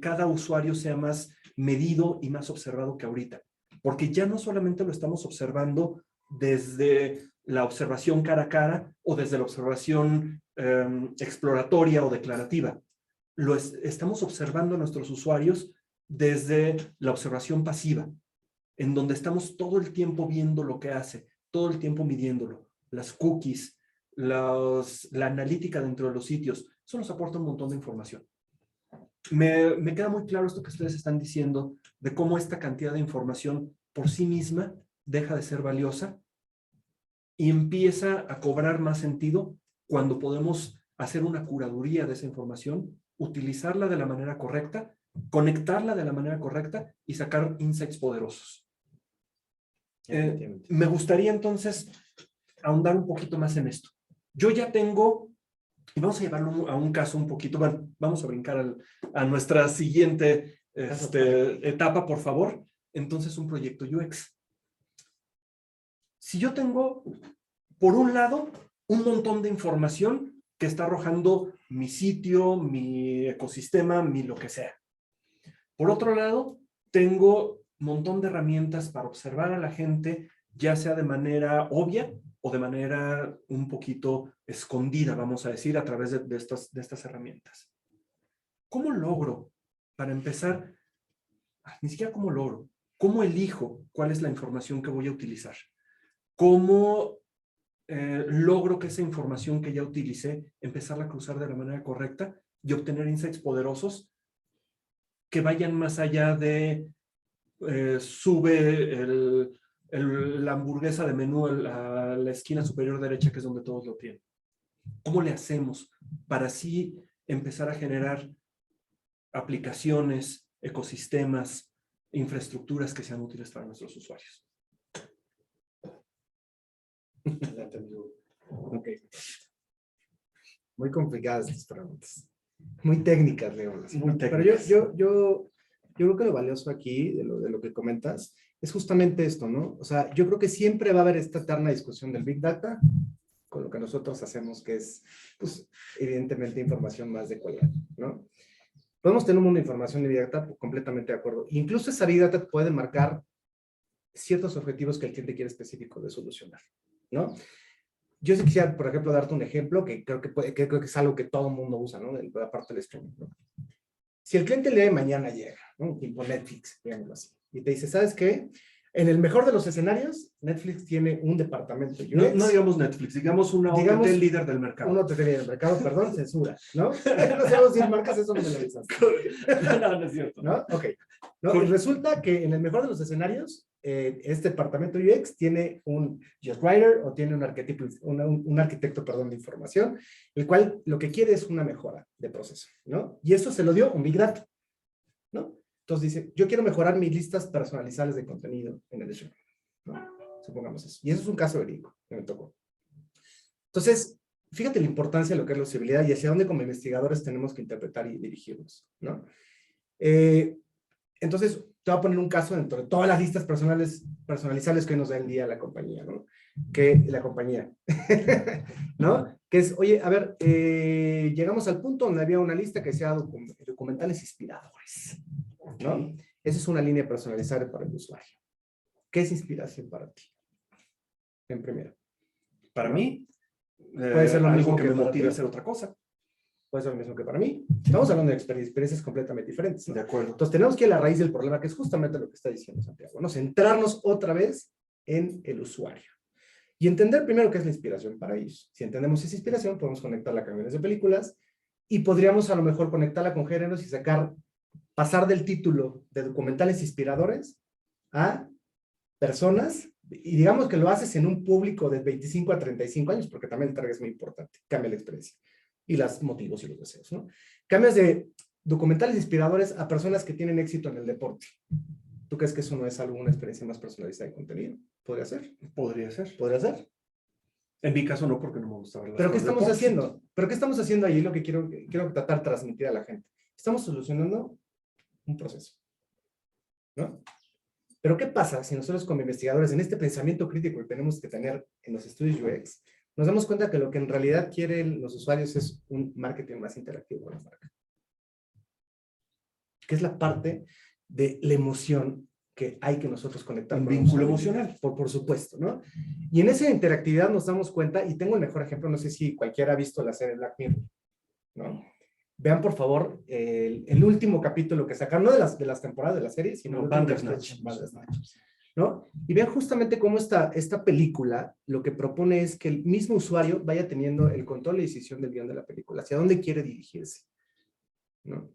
cada usuario sea más medido y más observado que ahorita. Porque ya no solamente lo estamos observando desde la observación cara a cara o desde la observación exploratoria o declarativa. Estamos observando a nuestros usuarios desde la observación pasiva, en donde estamos todo el tiempo viendo lo que hace, todo el tiempo midiéndolo. Las cookies, la analítica dentro de los sitios, eso nos aporta un montón de información. Me queda muy claro esto que ustedes están diciendo, de cómo esta cantidad de información por sí misma deja de ser valiosa y empieza a cobrar más sentido cuando podemos hacer una curaduría de esa información, utilizarla de la manera correcta, conectarla de la manera correcta y sacar insights poderosos. Me gustaría entonces ahondar un poquito más en esto. Yo ya tengo, y vamos a llevarlo a un caso un poquito, bueno, vamos a brincar a nuestra siguiente etapa, por favor. Entonces, un proyecto UX. Si yo tengo, por un lado, un montón de información que está arrojando mi sitio, mi ecosistema, mi lo que sea. Por otro lado, tengo un montón de herramientas para observar a la gente, ya sea de manera obvia o de manera un poquito escondida, vamos a decir, a través de estas herramientas. ¿Cómo logro, para empezar, ni siquiera cómo logro, cómo elijo cuál es la información que voy a utilizar? ¿Cómo logro que esa información que ya utilicé, empezarla a cruzar de la manera correcta y obtener insights poderosos que vayan más allá de sube la hamburguesa de menú a la esquina superior derecha, que es donde todos lo tienen? ¿Cómo le hacemos para así empezar a generar aplicaciones, ecosistemas, infraestructuras que sean útiles para nuestros usuarios? Okay. Muy complicadas estas preguntas. Muy técnicas, León. Muy técnicas. Pero yo creo que lo valioso aquí de lo que comentas es justamente esto, ¿no? O sea, yo creo que siempre va a haber esta eterna discusión del Big Data con lo que nosotros hacemos, que es, pues, evidentemente información más de calidad, ¿no? Podemos tener un mundo de información de Big Data, completamente de acuerdo. Incluso esa Big Data puede marcar ciertos objetivos que el cliente quiere específico de solucionar, ¿no? Yo sí quisiera, por ejemplo, darte un ejemplo que creo que es algo que todo el mundo usa, ¿no? De la parte del streaming, ¿no? Si el cliente el día de mañana llega, ¿no? Tipo Netflix, digámoslo así, y te dice, ¿sabes qué? En el mejor de los escenarios, Netflix tiene un departamento UX. No digamos Netflix, digamos una OTT líder del mercado. Una OTT líder del mercado, perdón, censura, ¿no? No sabemos decir marcas, eso me lo avisas. No es cierto. ¿No? Ok. ¿No? Y resulta que en el mejor de los escenarios, este departamento UX tiene un UX Writer o tiene un arquitecto, perdón, de información, el cual lo que quiere es una mejora de proceso, ¿no? Y eso se lo dio un Big Data, ¿no? Entonces dice, yo quiero mejorar mis listas personalizables de contenido en el streaming, ¿no? Supongamos eso. Y eso es un caso verídico que me tocó. Entonces, fíjate la importancia de lo que es la usabilidad y hacia dónde como investigadores tenemos que interpretar y dirigirnos, ¿no? Entonces, te voy a poner un caso dentro de todas las listas personalizables que nos da el día la compañía, ¿no? ¿No? Que es, oye, a ver, llegamos al punto donde había una lista que decía documentales inspiradores, ¿no? Esa es una línea personalizada para el usuario. ¿Qué es inspiración para ti? En primero. Para mí, puede ser lo mismo que me motive a hacer otra cosa. Puede ser lo mismo que para mí. Estamos hablando de experiencias completamente diferentes, ¿no? De acuerdo. Entonces tenemos que ir a la raíz del problema, que es justamente lo que está diciendo Santiago, ¿no? Centrarnos otra vez en el usuario. Y entender primero qué es la inspiración para ellos. Si entendemos esa inspiración, podemos conectarla a camiones de películas y podríamos a lo mejor conectarla con géneros y sacar pasar del título de documentales inspiradores a personas, y digamos que lo haces en un público de 25 a 35 años, porque también el target es muy importante, cambia la experiencia y los motivos y los deseos, ¿no? Cambias de documentales inspiradores a personas que tienen éxito en el deporte. ¿Tú crees que eso no es alguna experiencia más personalizada de contenido? ¿Podría ser? Podría ser. ¿Podría ser? En mi caso no, porque no me gusta ver las ¿Pero qué cosas de estamos deportes. haciendo? ¿Pero qué estamos haciendo ahí? Lo que quiero tratar de transmitir a la gente. Estamos solucionando un proceso, ¿no? Pero ¿qué pasa si nosotros como investigadores, en este pensamiento crítico que tenemos que tener en los estudios UX, nos damos cuenta que lo que en realidad quieren los usuarios es un marketing más interactivo con la marca? Que es la parte de la emoción que hay que nosotros conectar Un con vínculo los emocional. por supuesto, ¿no? Y en esa interactividad nos damos cuenta, y tengo el mejor ejemplo, no sé si cualquiera ha visto la serie Black Mirror, ¿no? Vean, por favor, el último capítulo que sacaron, no de las temporadas de la serie, sino No, el último Bandersnatch. Bandersnatch, ¿no? Y vean justamente cómo esta película lo que propone es que el mismo usuario vaya teniendo el control y decisión del guión de la película, hacia dónde quiere dirigirse, ¿no?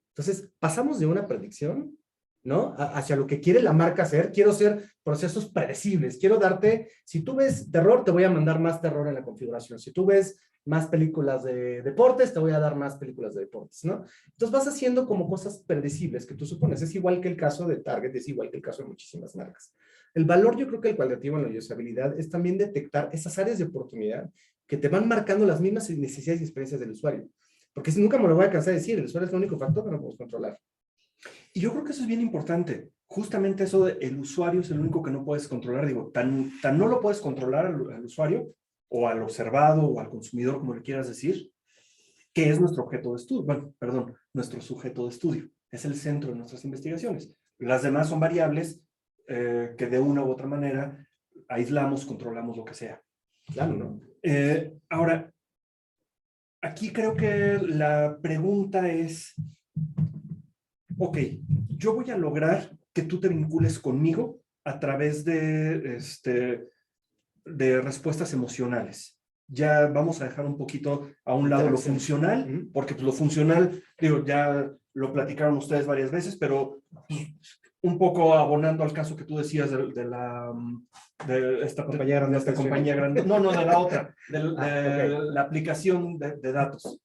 Entonces, pasamos de una predicción, ¿no? Hacia lo que quiere la marca hacer. Quiero hacer procesos predecibles. Quiero darte, si tú ves terror, te voy a mandar más terror en la configuración. Si tú ves más películas de deportes, te voy a dar más películas de deportes, ¿no? Entonces vas haciendo como cosas predecibles que tú supones. Es igual que el caso de Target, es igual que el caso de muchísimas marcas. El valor, yo creo que el cualitativo en la usabilidad es también detectar esas áreas de oportunidad que te van marcando las mismas necesidades y experiencias del usuario. Porque si nunca me lo voy a cansar de decir, el usuario es el único factor que no podemos controlar. Y yo creo que eso es bien importante. Justamente eso de el usuario es el único que no puedes controlar. Digo, tan no lo puedes controlar al usuario o al observado o al consumidor, como le quieras decir, que es nuestro objeto de estudio. Bueno, perdón, nuestro sujeto de estudio. Es el centro de nuestras investigaciones. Las demás son variables que de una u otra manera aislamos, controlamos, lo que sea. Claro, ¿no? Ahora, aquí creo que la pregunta es, ok, yo voy a lograr que tú te vincules conmigo a través de respuestas emocionales. Ya vamos a dejar un poquito a un lado lo funcional, porque pues, lo funcional, digo, ya lo platicaron ustedes varias veces, pero un poco abonando al caso que tú decías de esta compañía grande. No, de la otra, de okay. la aplicación de datos.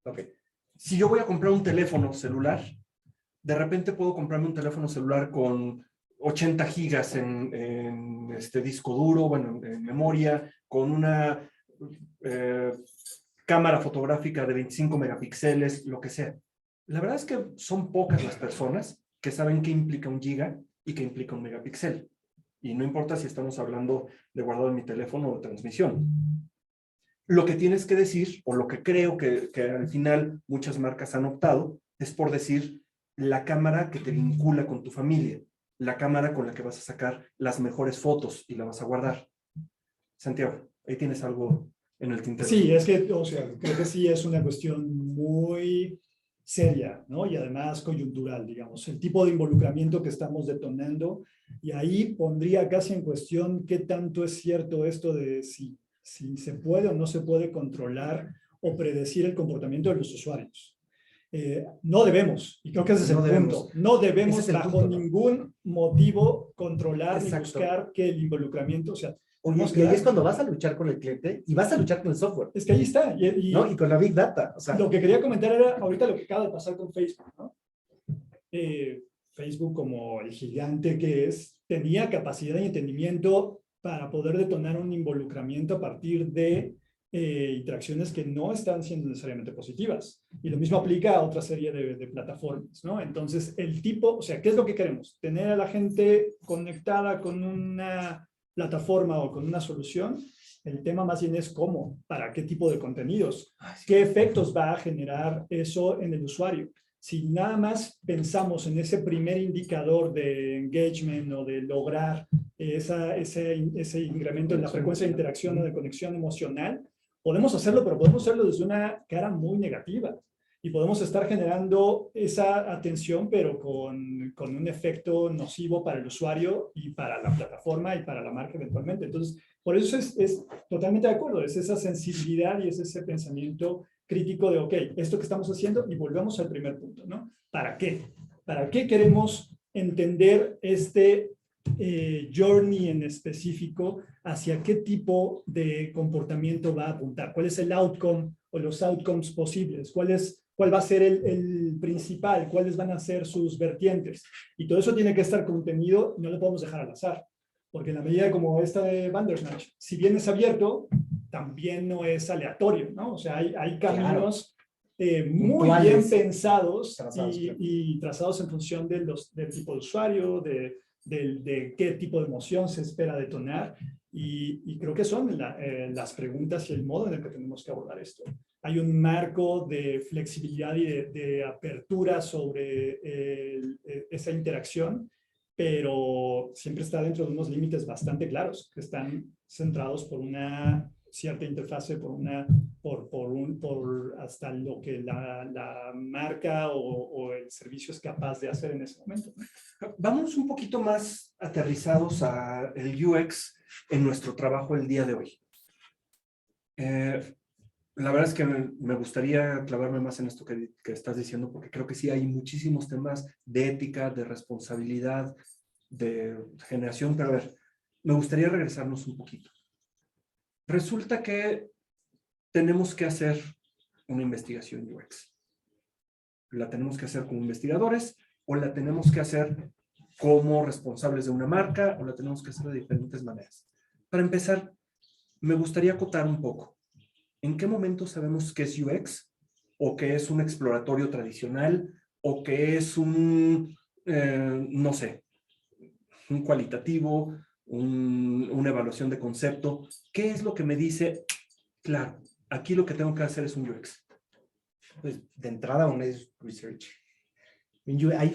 Okay. Si yo voy a comprar un teléfono celular, de repente puedo comprarme un teléfono celular con 80 gigas en disco duro, bueno, en memoria, con una cámara fotográfica de 25 megapíxeles, lo que sea. La verdad es que son pocas las personas que saben qué implica un giga y qué implica un megapíxel. Y no importa si estamos hablando de guardado en mi teléfono o de transmisión. Lo que tienes que decir, o lo que creo que al final muchas marcas han optado, es por decir la cámara que te vincula con tu familia, la cámara con la que vas a sacar las mejores fotos y la vas a guardar. Santiago, ahí tienes algo en el tintero. Sí, es que, o sea, creo que sí es una cuestión muy seria, ¿no? Y además coyuntural, digamos, el tipo de involucramiento que estamos detonando, y ahí pondría casi en cuestión qué tanto es cierto esto de si se puede o no se puede controlar o predecir el comportamiento de los usuarios. No debemos, y creo que ese es el punto, no debemos bajo ningún motivo controlar ni buscar que el involucramiento, o sea, y ahí es cuando vas a luchar con el cliente y vas a luchar con el software. Es que ahí está. ¿No? Y con la Big Data. O sea, lo que quería comentar era ahorita lo que acaba de pasar con Facebook, ¿no? Facebook, como el gigante que es, tenía capacidad y entendimiento para poder detonar un involucramiento a partir de interacciones que no están siendo necesariamente positivas. Y lo mismo aplica a otra serie de plataformas, ¿no? Entonces, el tipo, o sea, ¿qué es lo que queremos? Tener a la gente conectada con una plataforma o con una solución. El tema más bien es cómo, para qué tipo de contenidos, qué efectos va a generar eso en el usuario. Si nada más pensamos en ese primer indicador de engagement o de lograr ese incremento en la frecuencia de interacción o de conexión emocional, podemos hacerlo, pero podemos hacerlo desde una cara muy negativa. Y podemos estar generando esa atención, pero con un efecto nocivo para el usuario y para la plataforma y para la marca eventualmente. Entonces, por eso es totalmente de acuerdo, es esa sensibilidad y es ese pensamiento crítico de, ok, esto que estamos haciendo, y volvamos al primer punto, ¿no? ¿Para qué? ¿Para qué queremos entender este journey en específico? ¿Hacia qué tipo de comportamiento va a apuntar? ¿Cuál es el outcome o los outcomes posibles? ¿Cuál va a ser el principal? ¿Cuáles van a ser sus vertientes? Y todo eso tiene que estar contenido, no lo podemos dejar al azar. Porque en la medida como esta de Bandersnatch, si bien es abierto, también no es aleatorio, ¿no? O sea, hay caminos muy bien pensados y trazados en función del tipo de usuario, de qué tipo de emoción se espera detonar. Y creo que son las preguntas y el modo en el que tenemos que abordar esto. Hay un marco de flexibilidad y de apertura sobre esa interacción, pero siempre está dentro de unos límites bastante claros, que están centrados por una cierta interfase, por hasta lo que la marca o el servicio es capaz de hacer en ese momento. Vamos un poquito más aterrizados a el UX en nuestro trabajo el día de hoy. La verdad es que me gustaría clavarme más en esto que estás diciendo, porque creo que sí hay muchísimos temas de ética, de responsabilidad, de generación, pero a ver, me gustaría regresarnos un poquito. Resulta que tenemos que hacer una investigación UX. La tenemos que hacer como investigadores, o la tenemos que hacer como responsables de una marca, o la tenemos que hacer de diferentes maneras. Para empezar, me gustaría acotar un poco. ¿En qué momento sabemos qué es UX? ¿O qué es un exploratorio tradicional? ¿O qué es no sé, un cualitativo, una evaluación de concepto? ¿Qué es lo que me dice, claro, aquí lo que tengo que hacer es un UX? Pues de entrada un UX Research.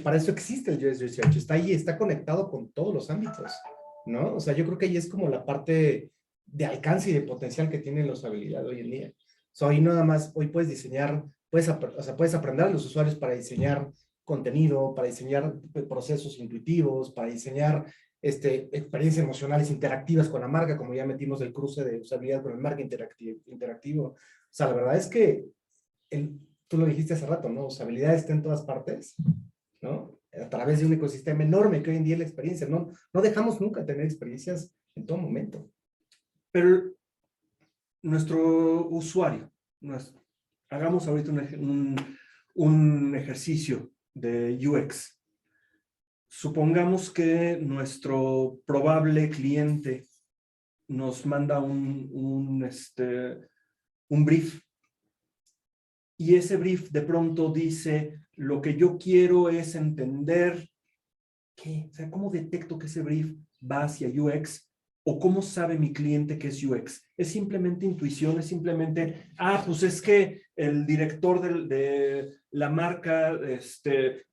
Para eso existe el UX Research. Está ahí, está conectado con todos los ámbitos, ¿no? O sea, yo creo que ahí es como la parte de alcance y de potencial que tienen las habilidades hoy en día. O sea, hoy nada más, hoy puedes diseñar, puedes aprender a los usuarios para diseñar contenido, para diseñar procesos intuitivos, para diseñar experiencias emocionales interactivas con la marca, como ya metimos el cruce de usabilidad con el marketing interactivo. O sea, la verdad es que tú lo dijiste hace rato, ¿no? Usabilidad está en todas partes, ¿no? A través de un ecosistema enorme que hoy en día es la experiencia, ¿no? No dejamos nunca tener experiencias en todo momento. Pero nuestro usuario, hagamos ahorita un ejercicio de UX. Supongamos que nuestro probable cliente nos manda un brief, y ese brief de pronto dice, lo que yo quiero es entender qué, o sea, ¿cómo detecto que ese brief va hacia UX? ¿O cómo sabe mi cliente que es UX? ¿Es simplemente intuición? ¿Es simplemente, pues es que el director de la marca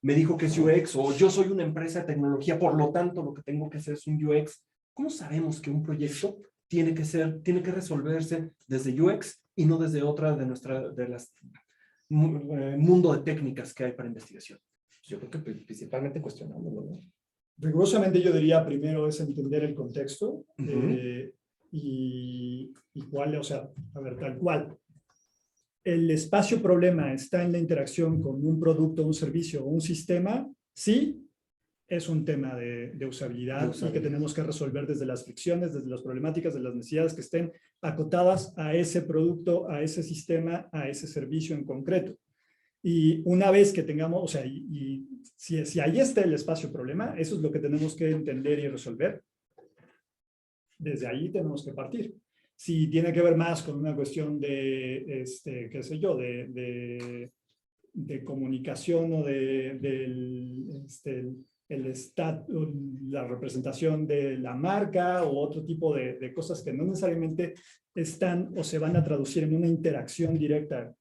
me dijo que es UX, o yo soy una empresa de tecnología, por lo tanto lo que tengo que hacer es un UX? ¿Cómo sabemos que un proyecto tiene que resolverse desde UX y no desde otra de las mundo de técnicas que hay para investigación? Yo creo que principalmente cuestionándolo, ¿no? Rigurosamente yo diría primero es entender el contexto Uh-huh. y cuál, o sea, a ver, tal cual. El espacio problema está en la interacción con un producto, un servicio o un sistema, sí, es un tema de usabilidad y que tenemos que resolver desde las fricciones, desde las problemáticas, de las necesidades que estén acotadas a ese producto, a ese sistema, a ese servicio en concreto. Y una vez que tengamos, o sea, si ahí está el espacio problema, eso es lo que tenemos que entender y resolver. Desde ahí tenemos que partir. Si tiene que ver más con una cuestión de, qué sé yo, de comunicación o la representación de la marca o otro tipo de cosas que no necesariamente están o se van a traducir en una interacción directa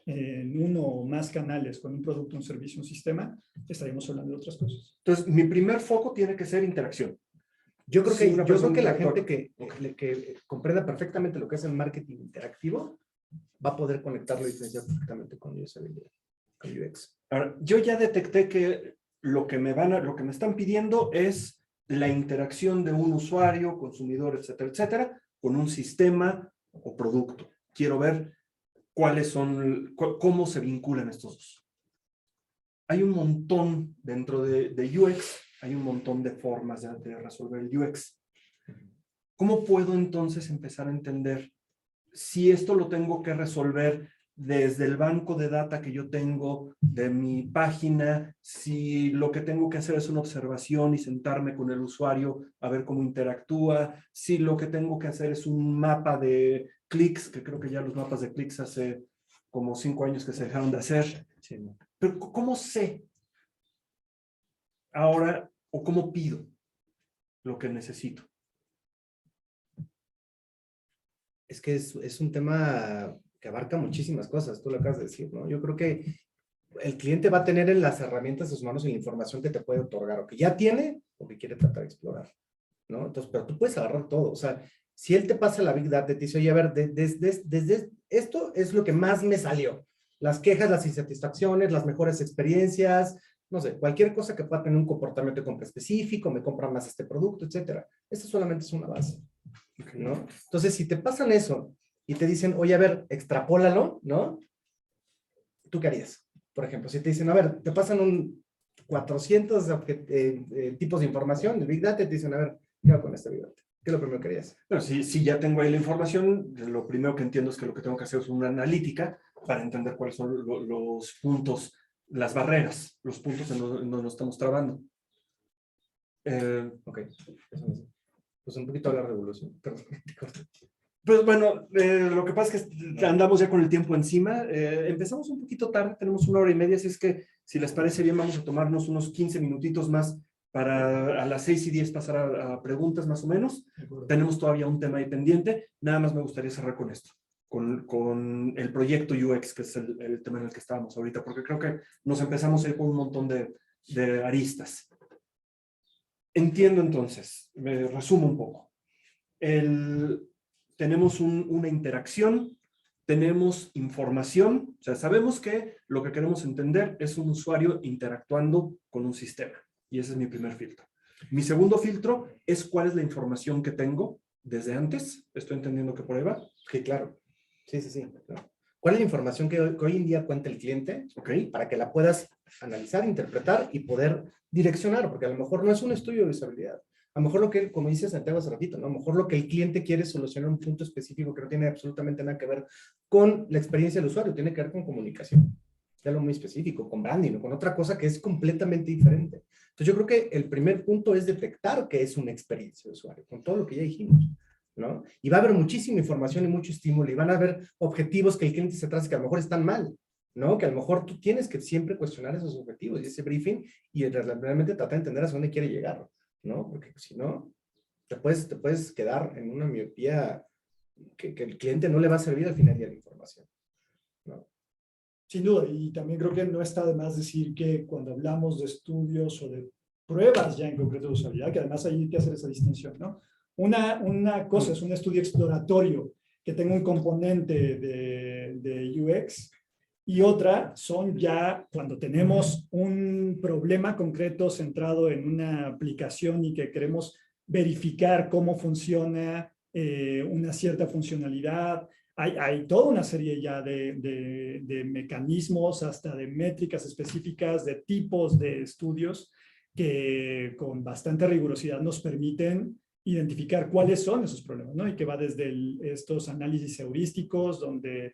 en uno o más canales con un producto, un servicio, un sistema, estaríamos hablando de otras cosas. Entonces, mi primer foco tiene que ser interacción. Yo creo que la gente que que comprenda perfectamente lo que es el marketing interactivo va a poder conectarlo y diferenciar perfectamente con usabilidad, con UX. Ahora, yo ya detecté que lo que me están pidiendo es la interacción de un usuario, consumidor, etcétera, etcétera, con un sistema o producto. Quiero ver cómo se vinculan estos dos. Hay un montón dentro de UX, hay un montón de formas de resolver el UX. ¿Cómo puedo entonces empezar a entender si esto lo tengo que resolver desde el banco de data que yo tengo de mi página, si lo que tengo que hacer es una observación y sentarme con el usuario a ver cómo interactúa, si lo que tengo que hacer es un mapa de clics, que creo que ya los mapas de clics hace como 5 años que se dejaron de hacer. Sí, ¿no? Pero ¿cómo sé ahora o cómo pido lo que necesito? Es que es un tema que abarca muchísimas cosas, tú lo acabas de decir, ¿no? Yo creo que el cliente va a tener en las herramientas de sus manos y la información que te puede otorgar, o que ya tiene, o que quiere tratar de explorar, ¿no? Entonces, pero tú puedes agarrar todo, o sea, si él te pasa la Big Data, te dice, oye, a ver, desde esto es lo que más me salió, las quejas, las insatisfacciones, las mejores experiencias, no sé, cualquier cosa que pueda tener un comportamiento de compra específico, me compra más este producto, etcétera. Esto solamente es una base, ¿no? Entonces, si te pasan eso y te dicen, oye, a ver, extrapólalo, ¿no? ¿Tú qué harías? Por ejemplo, si te dicen, a ver, te pasan 400 tipos de información de Big Data y te dicen, a ver, ¿qué hago con este Big Data? ¿Qué es lo primero que harías? Bueno, si ya tengo ahí la información, lo primero que entiendo es que lo que tengo que hacer es una analítica para entender cuáles son los puntos, las barreras, los puntos en donde nos estamos trabando. Ok, eso no sé. Pues un poquito hablar de evolución. Perdón. Pues bueno, lo que pasa es que andamos ya con el tiempo encima. Empezamos un poquito tarde, tenemos 1 hora y media, así es que si les parece bien vamos a tomarnos unos 15 minutitos más para a las 6:10 pasar a preguntas más o menos. Tenemos todavía un tema ahí pendiente. Nada más me gustaría cerrar con esto, con el proyecto UX, que es el tema en el que estábamos ahorita, porque creo que nos empezamos a ir con un montón de aristas. Entiendo entonces, me resumo un poco. Tenemos una interacción, tenemos información, o sea, sabemos que lo que queremos entender es un usuario interactuando con un sistema, y ese es mi primer filtro. Mi segundo filtro es cuál es la información que tengo desde antes. ¿Estoy entendiendo que por ahí va? Sí, claro. Sí, sí, sí. Claro. ¿Cuál es la información que hoy en día cuenta el cliente? Okay. Para que la puedas analizar, interpretar y poder direccionar, porque a lo mejor no es un estudio de usabilidad. A lo mejor lo que, como dice Santiago hace ratito, ¿no? A lo mejor lo que el cliente quiere es solucionar un punto específico que no tiene absolutamente nada que ver con la experiencia del usuario, tiene que ver con comunicación. Ya lo muy específico, con branding o con otra cosa que es completamente diferente. Entonces yo creo que el primer punto es detectar que es una experiencia de usuario, con todo lo que ya dijimos, ¿no? Y va a haber muchísima información y mucho estímulo y van a haber objetivos que el cliente se traza que a lo mejor están mal, ¿no? Que a lo mejor tú tienes que siempre cuestionar esos objetivos y ese briefing y realmente tratar de entender hacia dónde quiere llegar, ¿no? Porque si no, te puedes quedar en una miopía que el cliente no le va a servir al final de la información, ¿no? Sin duda, y también creo que no está de más decir que cuando hablamos de estudios o de pruebas ya en concreto de usabilidad, que además hay que hacer esa distinción, ¿no? Una cosa es un estudio exploratorio que tenga un componente de UX y otra son ya cuando tenemos un problema concreto centrado en una aplicación y que queremos verificar cómo funciona una cierta funcionalidad. Hay toda una serie ya de mecanismos, hasta de métricas específicas, de tipos de estudios que con bastante rigurosidad nos permiten identificar cuáles son esos problemas, ¿no? Y que va desde estos análisis heurísticos, donde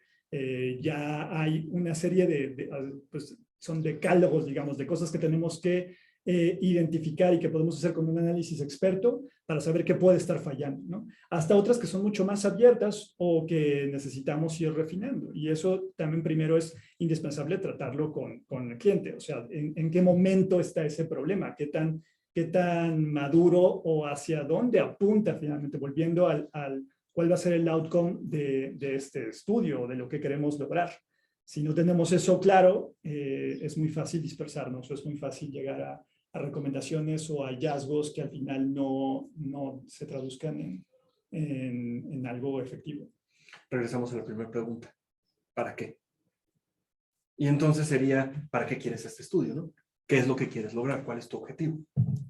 ya hay una serie pues son decálogos, digamos, de cosas que tenemos que identificar y que podemos hacer con un análisis experto para saber qué puede estar fallando, ¿no? Hasta otras que son mucho más abiertas o que necesitamos ir refinando. Y eso también primero es indispensable tratarlo con el cliente. O sea, ¿en qué momento está ese problema? ¿Qué tan maduro o hacia dónde apunta finalmente? Volviendo al cuál va a ser el outcome de este estudio o de lo que queremos lograr. Si no tenemos eso claro, es muy fácil dispersarnos o es muy fácil llegar a recomendaciones o hallazgos que al final no se traduzcan en algo efectivo. Regresamos a la primera pregunta. ¿Para qué? Y entonces sería, ¿para qué quieres este estudio, no? ¿Qué es lo que quieres lograr? ¿Cuál es tu objetivo?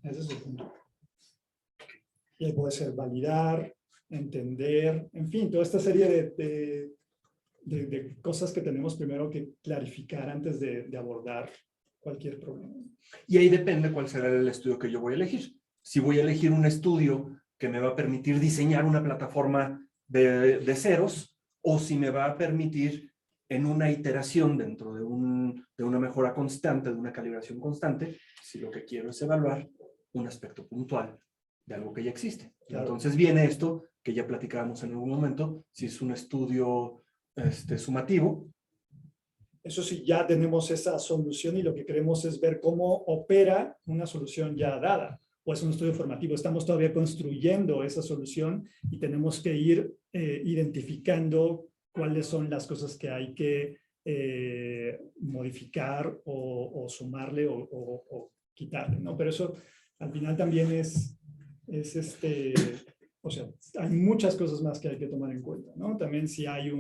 Ese es el punto. Y ahí puede ser validar, entender, en fin, toda esta serie de cosas que tenemos primero que clarificar antes de abordar cualquier problema. Y ahí depende cuál será el estudio que yo voy a elegir. Si voy a elegir un estudio que me va a permitir diseñar una plataforma de ceros, o si me va a permitir en una iteración dentro de una mejora constante, de una calibración constante, si lo que quiero es evaluar un aspecto puntual de algo que ya existe. Claro. Entonces viene esto que ya platicábamos en algún momento, si es un estudio sumativo. Eso sí, ya tenemos esa solución y lo que queremos es ver cómo opera una solución ya dada. O es un estudio formativo, estamos todavía construyendo esa solución y tenemos que ir identificando cuáles son las cosas que hay que modificar o sumarle o quitarle, ¿no? Pero eso al final también o sea, hay muchas cosas más que hay que tomar en cuenta, ¿no? También si hay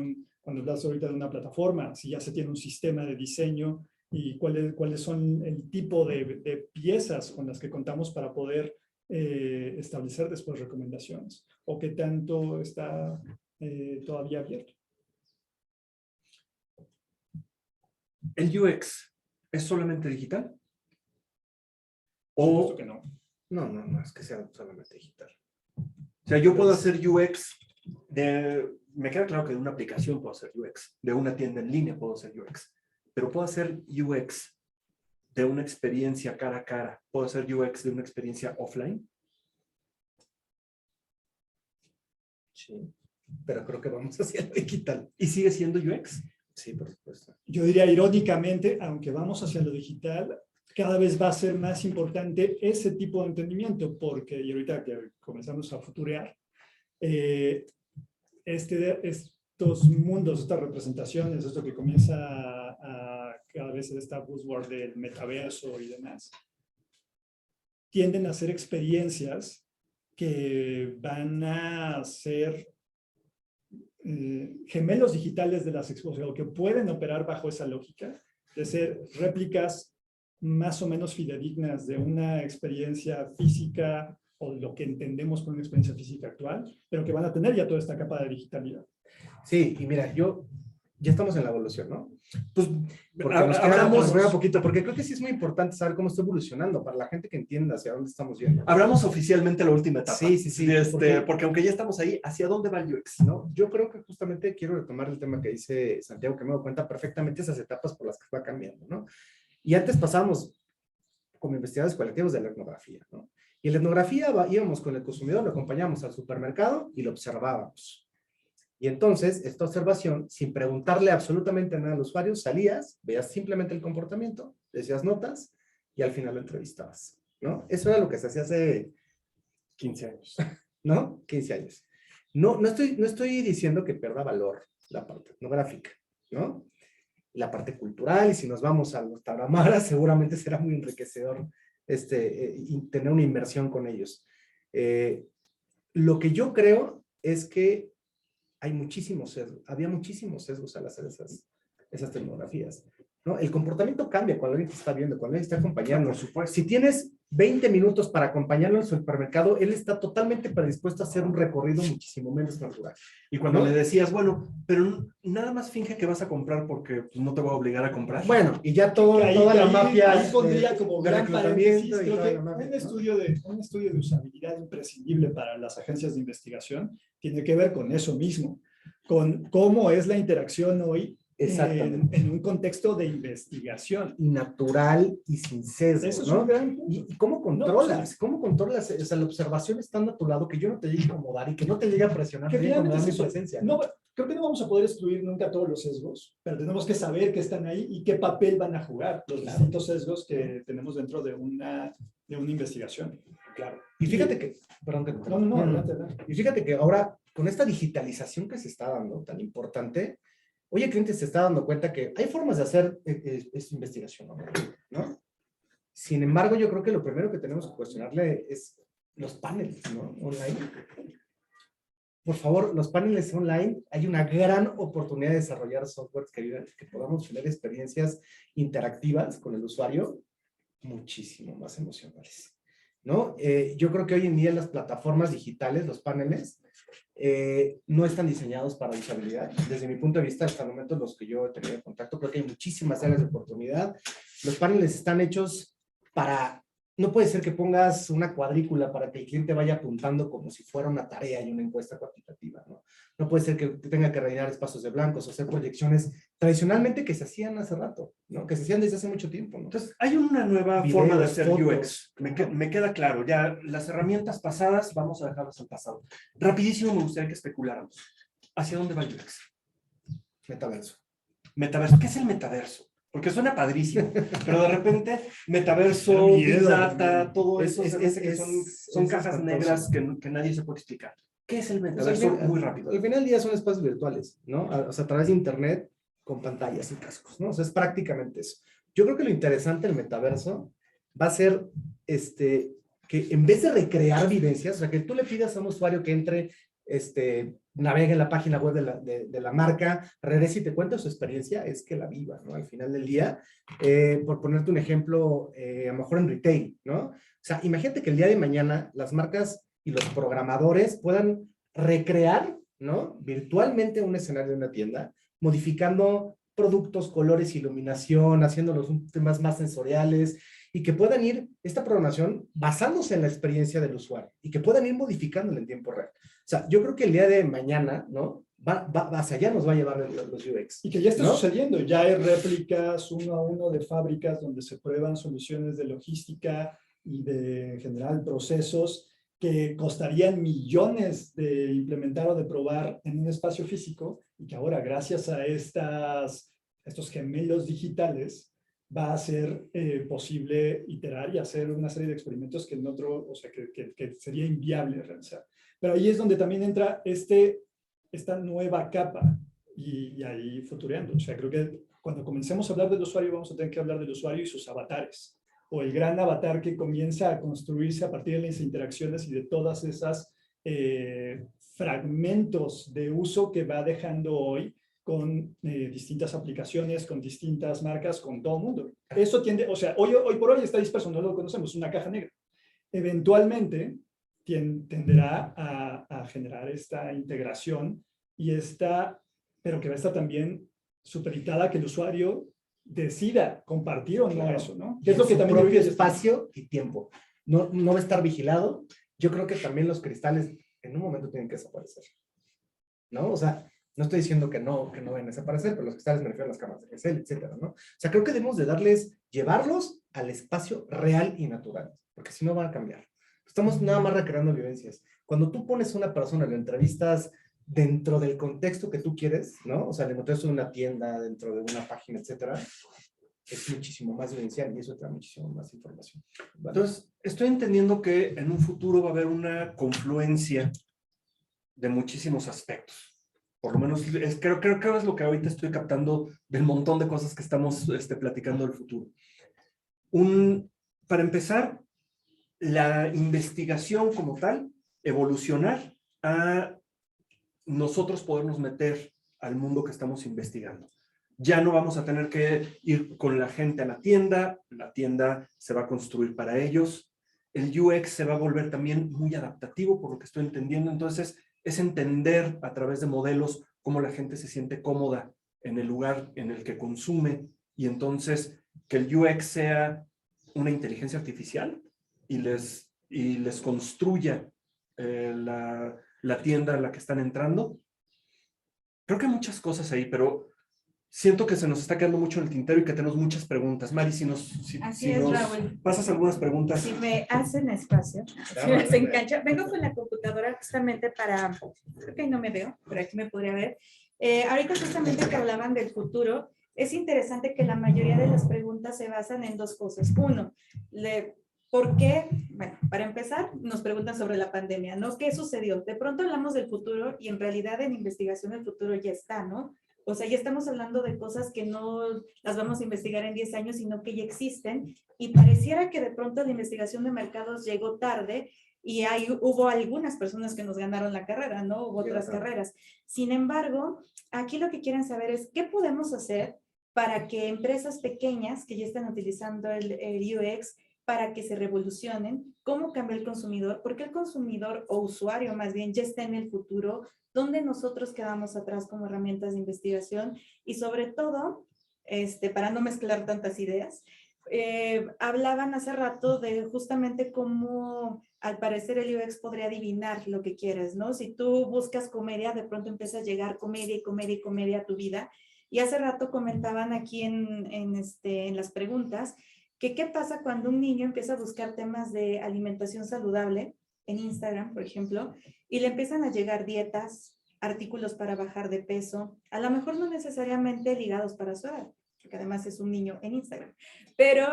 cuando hablas ahorita de una plataforma, si ya se tiene un sistema de diseño y cuáles son el tipo de piezas con las que contamos para poder establecer después recomendaciones, o qué tanto está todavía abierto. ¿El UX es solamente digital? Por O, supuesto que no. No, es que sea solamente digital. o sea, yo puedo hacer UX me queda claro que de una aplicación puedo hacer UX, de una tienda en línea puedo hacer UX, pero puedo hacer UX de una experiencia cara a cara, puedo hacer UX de una experiencia offline. Sí, pero creo que vamos hacia lo digital. ¿Y sigue siendo UX? Sí, por supuesto. Yo diría irónicamente, aunque vamos hacia lo digital, cada vez va a ser más importante ese tipo de entendimiento, porque, y ahorita que comenzamos a futurear, estos mundos, estas representaciones, esto que comienza a cada vez esta buzzword del metaverso y demás, tienden a ser experiencias que van a ser gemelos digitales de las exposiciones, o que pueden operar bajo esa lógica de ser réplicas más o menos fidedignas de una experiencia física o lo que entendemos por una experiencia física actual, pero que van a tener ya toda esta capa de digitalidad. Sí, y mira, ya estamos en la evolución, ¿no? Pues Porque nos quedamos un poquito, porque creo que sí es muy importante saber cómo está evolucionando para la gente que entienda hacia dónde estamos yendo. Abramos oficialmente la última etapa. Sí, sí, sí. Porque aunque ya estamos ahí, ¿hacia dónde va el UX? ¿No? Yo creo que justamente quiero retomar el tema que dice Santiago, que me doy cuenta perfectamente esas etapas por las que va cambiando, ¿no? Y antes pasábamos como investigadores colectivos de la etnografía, ¿no? Y en la etnografía íbamos con el consumidor, lo acompañábamos al supermercado y lo observábamos. Y entonces, esta observación, sin preguntarle absolutamente nada al usuario, salías, veías simplemente el comportamiento, decías notas y al final lo entrevistabas, ¿no? Eso era lo que se hacía hace 15 años. ¿No? 15 años. No estoy diciendo que pierda valor la parte etnográfica, ¿no? La parte cultural, y si nos vamos a los taramaras, seguramente será muy enriquecedor tener una inversión con ellos. Lo que yo creo es que hay muchísimos sesgos, había muchísimos sesgos al hacer esas tecnologías, ¿no? El comportamiento cambia cuando alguien te está viendo, cuando alguien te está acompañando. Por supuesto. Si tienes 20 minutos para acompañarlo en su supermercado, él está totalmente predispuesto a hacer un recorrido muchísimo menos natural. Y cuando ¿no? le decías, bueno, pero nada más finge que vas a comprar porque pues, no te voy a obligar a comprar. Bueno, y ya toda la mafia. Ahí pondría como de gran paréntesis, reclutamiento y creo toda que la mafia, un ¿no? estudio de usabilidad imprescindible para las agencias de investigación tiene que ver con eso mismo, con cómo es la interacción hoy en un contexto de investigación. Y natural y sin sesgo, Eso es ¿no? un gran punto. ¿Y cómo controlas? ¿Cómo controlas? O sea, la observación estando a tu lado, que yo no te llegue a incomodar y que no te llegue a presionar. Que cuando finalmente da mi es eso. presencia. No, creo que no vamos a poder excluir nunca todos los sesgos, pero tenemos que saber que están ahí y qué papel van a jugar los distintos sesgos que tenemos dentro de una investigación. Claro. Y fíjate que, perdón que No, adelante. Y fíjate que ahora, con esta digitalización que se está dando, tan importante, hoy el cliente se está dando cuenta que hay formas de hacer esta investigación, ¿no? Sin embargo, yo creo que lo primero que tenemos que cuestionarle es los paneles, ¿no? Online. Por favor, los paneles online, hay una gran oportunidad de desarrollar software que podamos tener experiencias interactivas con el usuario muchísimo más emocionales, ¿no? Yo creo que hoy en día las plataformas digitales, los paneles, no están diseñados para usabilidad. Desde mi punto de vista, hasta el momento los que yo he tenido en contacto, creo que hay muchísimas áreas de oportunidad. Los paneles están hechos para... No puede ser que pongas una cuadrícula para que el cliente vaya apuntando como si fuera una tarea y una encuesta cuantitativa, ¿no? No puede ser que tenga que rellenar espacios de blancos o hacer proyecciones tradicionalmente que se hacían hace rato, ¿no? Que se hacían desde hace mucho tiempo, ¿no? Entonces, hay una nueva Videos, forma de hacer fotos. UX. Me queda claro. Ya las herramientas pasadas vamos a dejarlas al pasado. Rapidísimo me gustaría que especuláramos. ¿Hacia dónde va el UX? Metaverso. Metaverso. ¿Qué es el metaverso? Porque suena padrísimo, pero de repente metaverso, Da miedo, Big Data, ¿no? todo eso se me hace que son es cajas espantoso. negras que nadie se puede explicar. ¿Qué es el Pues metaverso? Muy rápido. Al final del día son espacios virtuales, ¿no? O sea, a través de internet con pantallas y cascos, ¿no? O sea, es prácticamente eso. Yo creo que lo interesante del metaverso va a ser que en vez de recrear vivencias, o sea, que tú le pidas a un usuario que entre, navegue en la página web de la marca, regrese y te cuente su experiencia, es que la viva, ¿no? Al final del día, por ponerte un ejemplo, a lo mejor en retail, ¿no? O sea, imagínate que el día de mañana las marcas y los programadores puedan recrear, ¿no? Virtualmente un escenario de una tienda, modificando productos, colores, iluminación, haciéndolos temas más sensoriales y que puedan ir, esta programación, basándose en la experiencia del usuario y que puedan ir modificándola en tiempo real. O sea, yo creo que el día de mañana, ¿no? Hacia allá nos va a llevar los UX. Y que ya está ¿no? sucediendo, ya hay réplicas 1 a 1 de fábricas donde se prueban soluciones de logística y de en general procesos que costarían millones de implementar o de probar en un espacio físico y que ahora gracias a estos gemelos digitales va a ser posible iterar y hacer una serie de experimentos que en otro, o sea, que sería inviable realizar. Pero ahí es donde también entra esta nueva capa y ahí futureando. O sea, creo que cuando comencemos a hablar del usuario vamos a tener que hablar del usuario y sus avatares o el gran avatar que comienza a construirse a partir de las interacciones y de todas esas fragmentos de uso que va dejando hoy con distintas aplicaciones, con distintas marcas, con todo el mundo. Eso tiende, o sea, hoy por hoy está disperso, no lo conocemos, es una caja negra. Eventualmente tenderá a generar esta integración y pero que va a estar también supeditada que el usuario decida compartir o no Claro. eso, ¿no? Que es lo que también propio espacio y tiempo. No va a estar vigilado. Yo creo que también los cristales en un momento tienen que desaparecer, ¿no? O sea, no estoy diciendo que no van a desaparecer, pero los cristales me refiero a las cámaras de Excel, etcétera, ¿no? O sea, creo que debemos de llevarlos al espacio real y natural, porque si no van a cambiar. Estamos nada más recreando vivencias. Cuando tú pones a una persona, lo entrevistas dentro del contexto que tú quieres, ¿no? O sea, le notas en una tienda, dentro de una página, etcétera, es muchísimo más vivencial y eso te da muchísimo más información. ¿Vale? Entonces, estoy entendiendo que en un futuro va a haber una confluencia de muchísimos aspectos. Por lo menos, creo que es lo que ahorita estoy captando del montón de cosas que estamos platicando del futuro. Para empezar, la investigación como tal, evolucionar a nosotros podernos meter al mundo que estamos investigando. Ya no vamos a tener que ir con la gente a la tienda se va a construir para ellos, el UX se va a volver también muy adaptativo por lo que estoy entendiendo, entonces es entender a través de modelos cómo la gente se siente cómoda en el lugar en el que consume y entonces que el UX sea una inteligencia artificial y les construya la tienda a la que están entrando. Creo que hay muchas cosas ahí, pero siento que se nos está quedando mucho en el tintero y que tenemos muchas preguntas. Mari, si nos Raúl. pasas algunas preguntas. Si me hacen espacio, si me hacen cancha. Vengo con la computadora justamente creo que ahí no me veo, pero aquí me podría ver. Ahorita justamente que hablaban del futuro, es interesante que la mayoría de las preguntas se basan en dos cosas. Uno, ¿por qué? Bueno, para empezar, nos preguntan sobre la pandemia, ¿no? ¿Qué sucedió? De pronto hablamos del futuro y en realidad en investigación del futuro ya está, ¿no? O sea, ya estamos hablando de cosas que no las vamos a investigar en 10 años, sino que ya existen. Y pareciera que de pronto la investigación de mercados llegó tarde y hubo algunas personas que nos ganaron la carrera, ¿no? Hubo otras carreras. Sin embargo, aquí lo que quieren saber es qué podemos hacer para que empresas pequeñas que ya están utilizando el UX para que se revolucionen, cómo cambia el consumidor, porque el consumidor o usuario más bien ya está en el futuro, donde nosotros quedamos atrás como herramientas de investigación y sobre todo, para no mezclar tantas ideas, hablaban hace rato de justamente cómo al parecer el UX podría adivinar lo que quieres, ¿no? Si tú buscas comedia, de pronto empieza a llegar comedia y comedia y comedia a tu vida. Y hace rato comentaban aquí en las preguntas que qué pasa cuando un niño empieza a buscar temas de alimentación saludable en Instagram, por ejemplo, y le empiezan a llegar dietas, artículos para bajar de peso, a lo mejor no necesariamente ligados para su edad, porque además es un niño en Instagram. Pero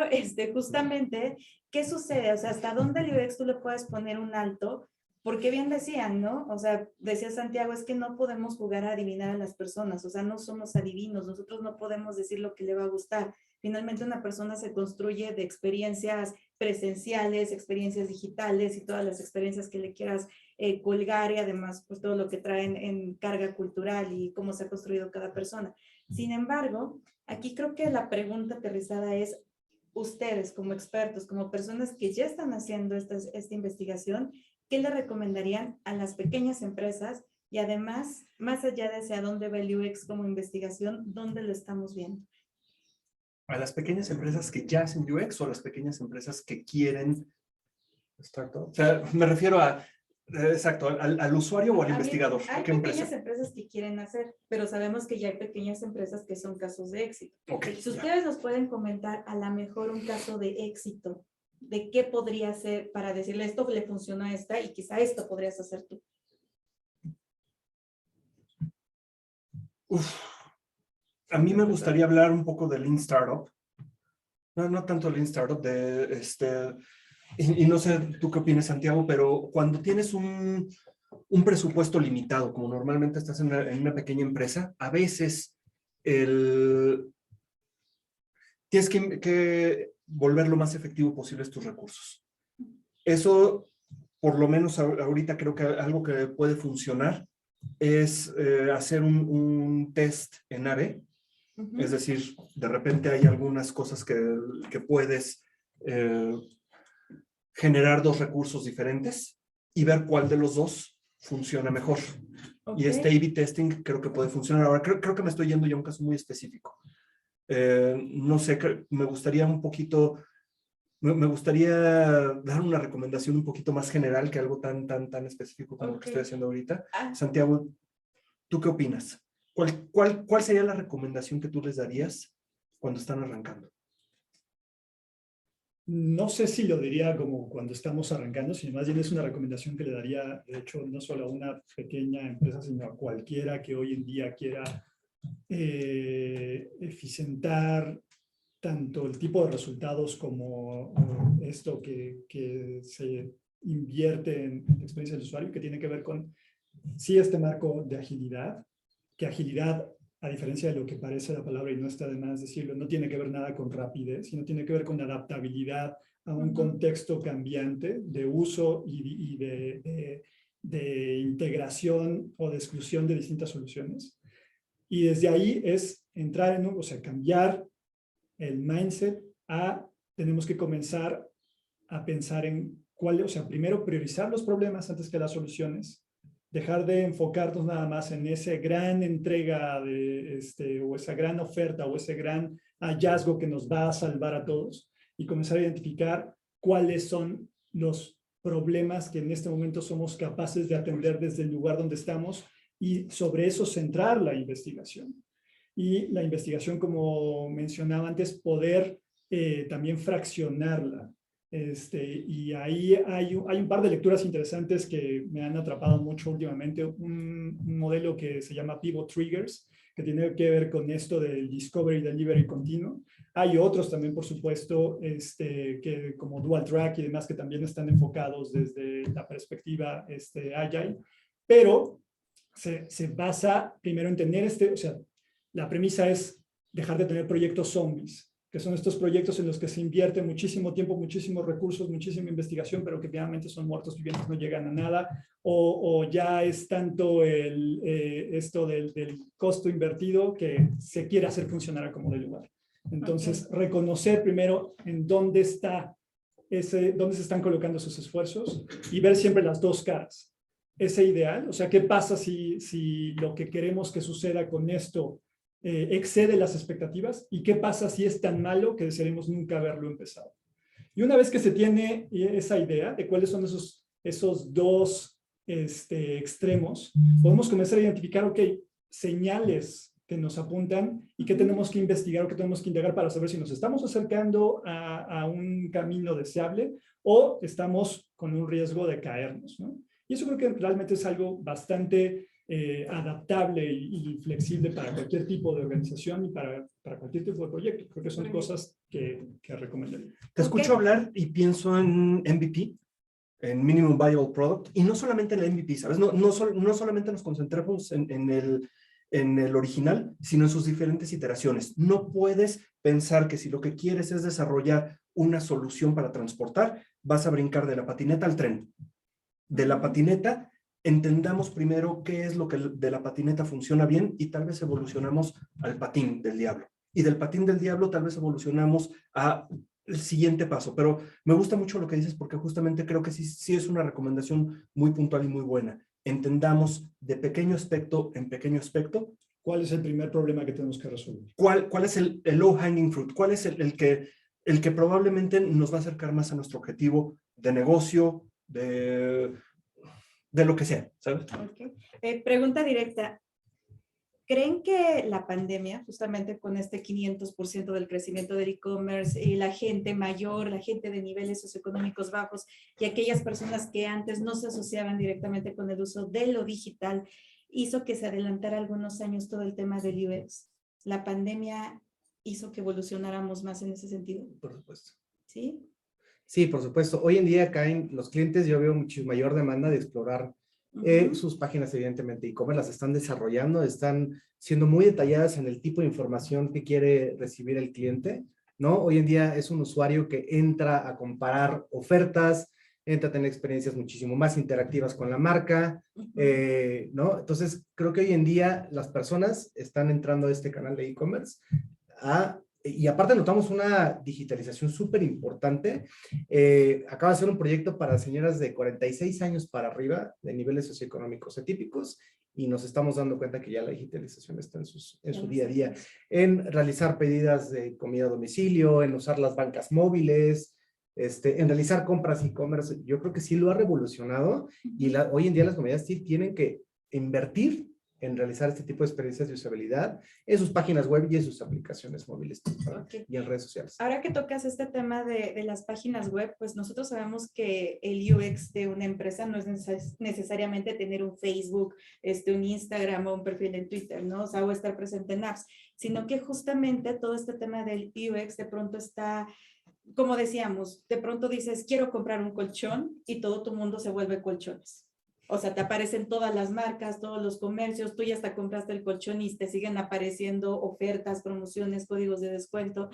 justamente, ¿qué sucede? O sea, ¿hasta dónde el UX tú le puedes poner un alto? Porque bien decían, ¿no? O sea, decía Santiago, es que no podemos jugar a adivinar a las personas, o sea, no somos adivinos, nosotros no podemos decir lo que le va a gustar. Finalmente una persona se construye de experiencias presenciales, experiencias digitales y todas las experiencias que le quieras colgar y además pues todo lo que traen en carga cultural y cómo se ha construido cada persona. Sin embargo, aquí creo que la pregunta aterrizada es, ustedes como expertos, como personas que ya están haciendo esta investigación, ¿qué le recomendarían a las pequeñas empresas? Y además, más allá de hacia dónde va el UX como investigación, ¿dónde lo estamos viendo? ¿A las pequeñas empresas que ya hacen UX o a las pequeñas empresas que quieren startup? O sea, me refiero a, exacto, al usuario o al investigador. Hay ¿Qué pequeñas empresa? empresas que quieren hacer, pero sabemos que ya hay pequeñas empresas que son casos de éxito. Okay, si ustedes nos pueden comentar a lo mejor un caso de éxito, de qué podría ser para decirle esto le funcionó a esta y quizá esto podrías hacer tú. A mí me gustaría hablar un poco del Lean Startup. No tanto el Lean Startup, y no sé tú qué opinas, Santiago, pero cuando tienes un presupuesto limitado, como normalmente estás en una pequeña empresa, a veces tienes que volver lo más efectivo posible tus recursos. Eso, por lo menos ahorita creo que algo que puede funcionar es hacer un test en A/B. Es decir, de repente hay algunas cosas que puedes generar dos recursos diferentes y ver cuál de los dos funciona mejor. Okay. Y este A/B testing creo que puede funcionar. Ahora, creo que me estoy yendo ya a un caso muy específico. No sé, me gustaría un poquito, me gustaría dar una recomendación un poquito más general que algo tan específico como lo que estoy haciendo ahorita. Santiago, ¿tú qué opinas? ¿Cuál sería la recomendación que tú les darías cuando están arrancando? No sé si lo diría como cuando estamos arrancando, sino más bien es una recomendación que le daría, de hecho, no solo a una pequeña empresa, sino a cualquiera que hoy en día quiera eficientar tanto el tipo de resultados como esto que se invierte en experiencia del usuario, que tiene que ver con, sí, este marco de agilidad, que agilidad, a diferencia de lo que parece la palabra, y no está de más decirlo, no tiene que ver nada con rapidez, sino tiene que ver con adaptabilidad a un contexto cambiante de uso y de integración o de exclusión de distintas soluciones. Y desde ahí es entrar en, o sea, cambiar el mindset a, tenemos que comenzar a pensar en cuál, o sea, primero priorizar los problemas antes que las soluciones, dejar de enfocarnos nada más en esa gran entrega o esa gran oferta o ese gran hallazgo que nos va a salvar a todos y comenzar a identificar cuáles son los problemas que en este momento somos capaces de atender desde el lugar donde estamos y sobre eso centrar la investigación. Y la investigación, como mencionaba antes, poder también fraccionarla. Y ahí hay un par de lecturas interesantes que me han atrapado mucho últimamente. Un modelo que se llama Pivot Triggers, que tiene que ver con esto del Discovery Delivery continuo. Hay otros también, por supuesto, que como Dual Track y demás, que también están enfocados desde la perspectiva Agile, pero se basa primero en tener o sea, la premisa es dejar de tener proyectos zombies, que son estos proyectos en los que se invierte muchísimo tiempo, muchísimos recursos, muchísima investigación, pero que finalmente son muertos vivientes, no llegan a nada, o ya es tanto esto del costo invertido que se quiere hacer funcionar como de lugar. Entonces, reconocer primero en dónde está dónde se están colocando sus esfuerzos y ver siempre las dos caras. Ese ideal, o sea, ¿qué pasa si lo que queremos que suceda con esto excede las expectativas? ¿Y qué pasa si es tan malo que desearemos nunca haberlo empezado? Y una vez que se tiene esa idea de cuáles son esos dos extremos, podemos comenzar a identificar, ok, señales que nos apuntan y qué tenemos que investigar o qué tenemos que indagar para saber si nos estamos acercando a un camino deseable o estamos con un riesgo de caernos, ¿no? Y eso creo que realmente es algo bastante adaptable y flexible para cualquier tipo de organización y para cualquier tipo de proyecto. Creo que son cosas que recomendaría. Te escucho hablar y pienso en MVP, en Minimum Viable Product, y no solamente en el MVP, ¿sabes? No solamente nos concentramos en el original, sino en sus diferentes iteraciones. No puedes pensar que si lo que quieres es desarrollar una solución para transportar, vas a brincar de la patineta al tren. De la patineta, entendamos primero qué es lo que de la patineta funciona bien y tal vez evolucionamos al patín del diablo. Y del patín del diablo tal vez evolucionamos al siguiente paso. Pero me gusta mucho lo que dices porque justamente creo que sí es una recomendación muy puntual y muy buena. Entendamos de pequeño aspecto en pequeño aspecto. ¿Cuál es el primer problema que tenemos que resolver? ¿Cuál es el low hanging fruit? ¿Cuál es el que probablemente nos va a acercar más a nuestro objetivo de negocio, de lo que sea, ¿sabes? Okay. Pregunta directa. ¿Creen que la pandemia, justamente con este 500% del crecimiento del e-commerce y la gente mayor, la gente de niveles socioeconómicos bajos y aquellas personas que antes no se asociaban directamente con el uso de lo digital, hizo que se adelantara algunos años todo el tema del UX? ¿La pandemia hizo que evolucionáramos más en ese sentido? Por supuesto. ¿Sí? Sí, por supuesto. Hoy en día acá en los clientes yo veo mucho mayor demanda de explorar sus páginas, evidentemente, e-commerce, las están desarrollando, están siendo muy detalladas en el tipo de información que quiere recibir el cliente, ¿no? Hoy en día es un usuario que entra a comparar ofertas, entra a tener experiencias muchísimo más interactivas con la marca, ¿no? Entonces, creo que hoy en día las personas están entrando a este canal de e-commerce y aparte notamos una digitalización súper importante. Acaba de ser un proyecto para señoras de 46 años para arriba, de niveles socioeconómicos atípicos, y nos estamos dando cuenta que ya la digitalización está en su día a día, en realizar pedidas de comida a domicilio, en usar las bancas móviles, en realizar compras e-commerce. Yo creo que sí lo ha revolucionado y hoy en día las comunidades sí tienen que invertir en realizar este tipo de experiencias de usabilidad en sus páginas web y en sus aplicaciones móviles y en redes sociales. Ahora que tocas este tema de las páginas web, pues nosotros sabemos que el UX de una empresa no es necesariamente tener un Facebook, un Instagram o un perfil en Twitter, ¿no? O estar presente en apps, sino que justamente todo este tema del UX de pronto está, como decíamos, de pronto dices, quiero comprar un colchón y todo tu mundo se vuelve colchones. O sea, te aparecen todas las marcas, todos los comercios, tú ya hasta compraste el colchón y te siguen apareciendo ofertas, promociones, códigos de descuento.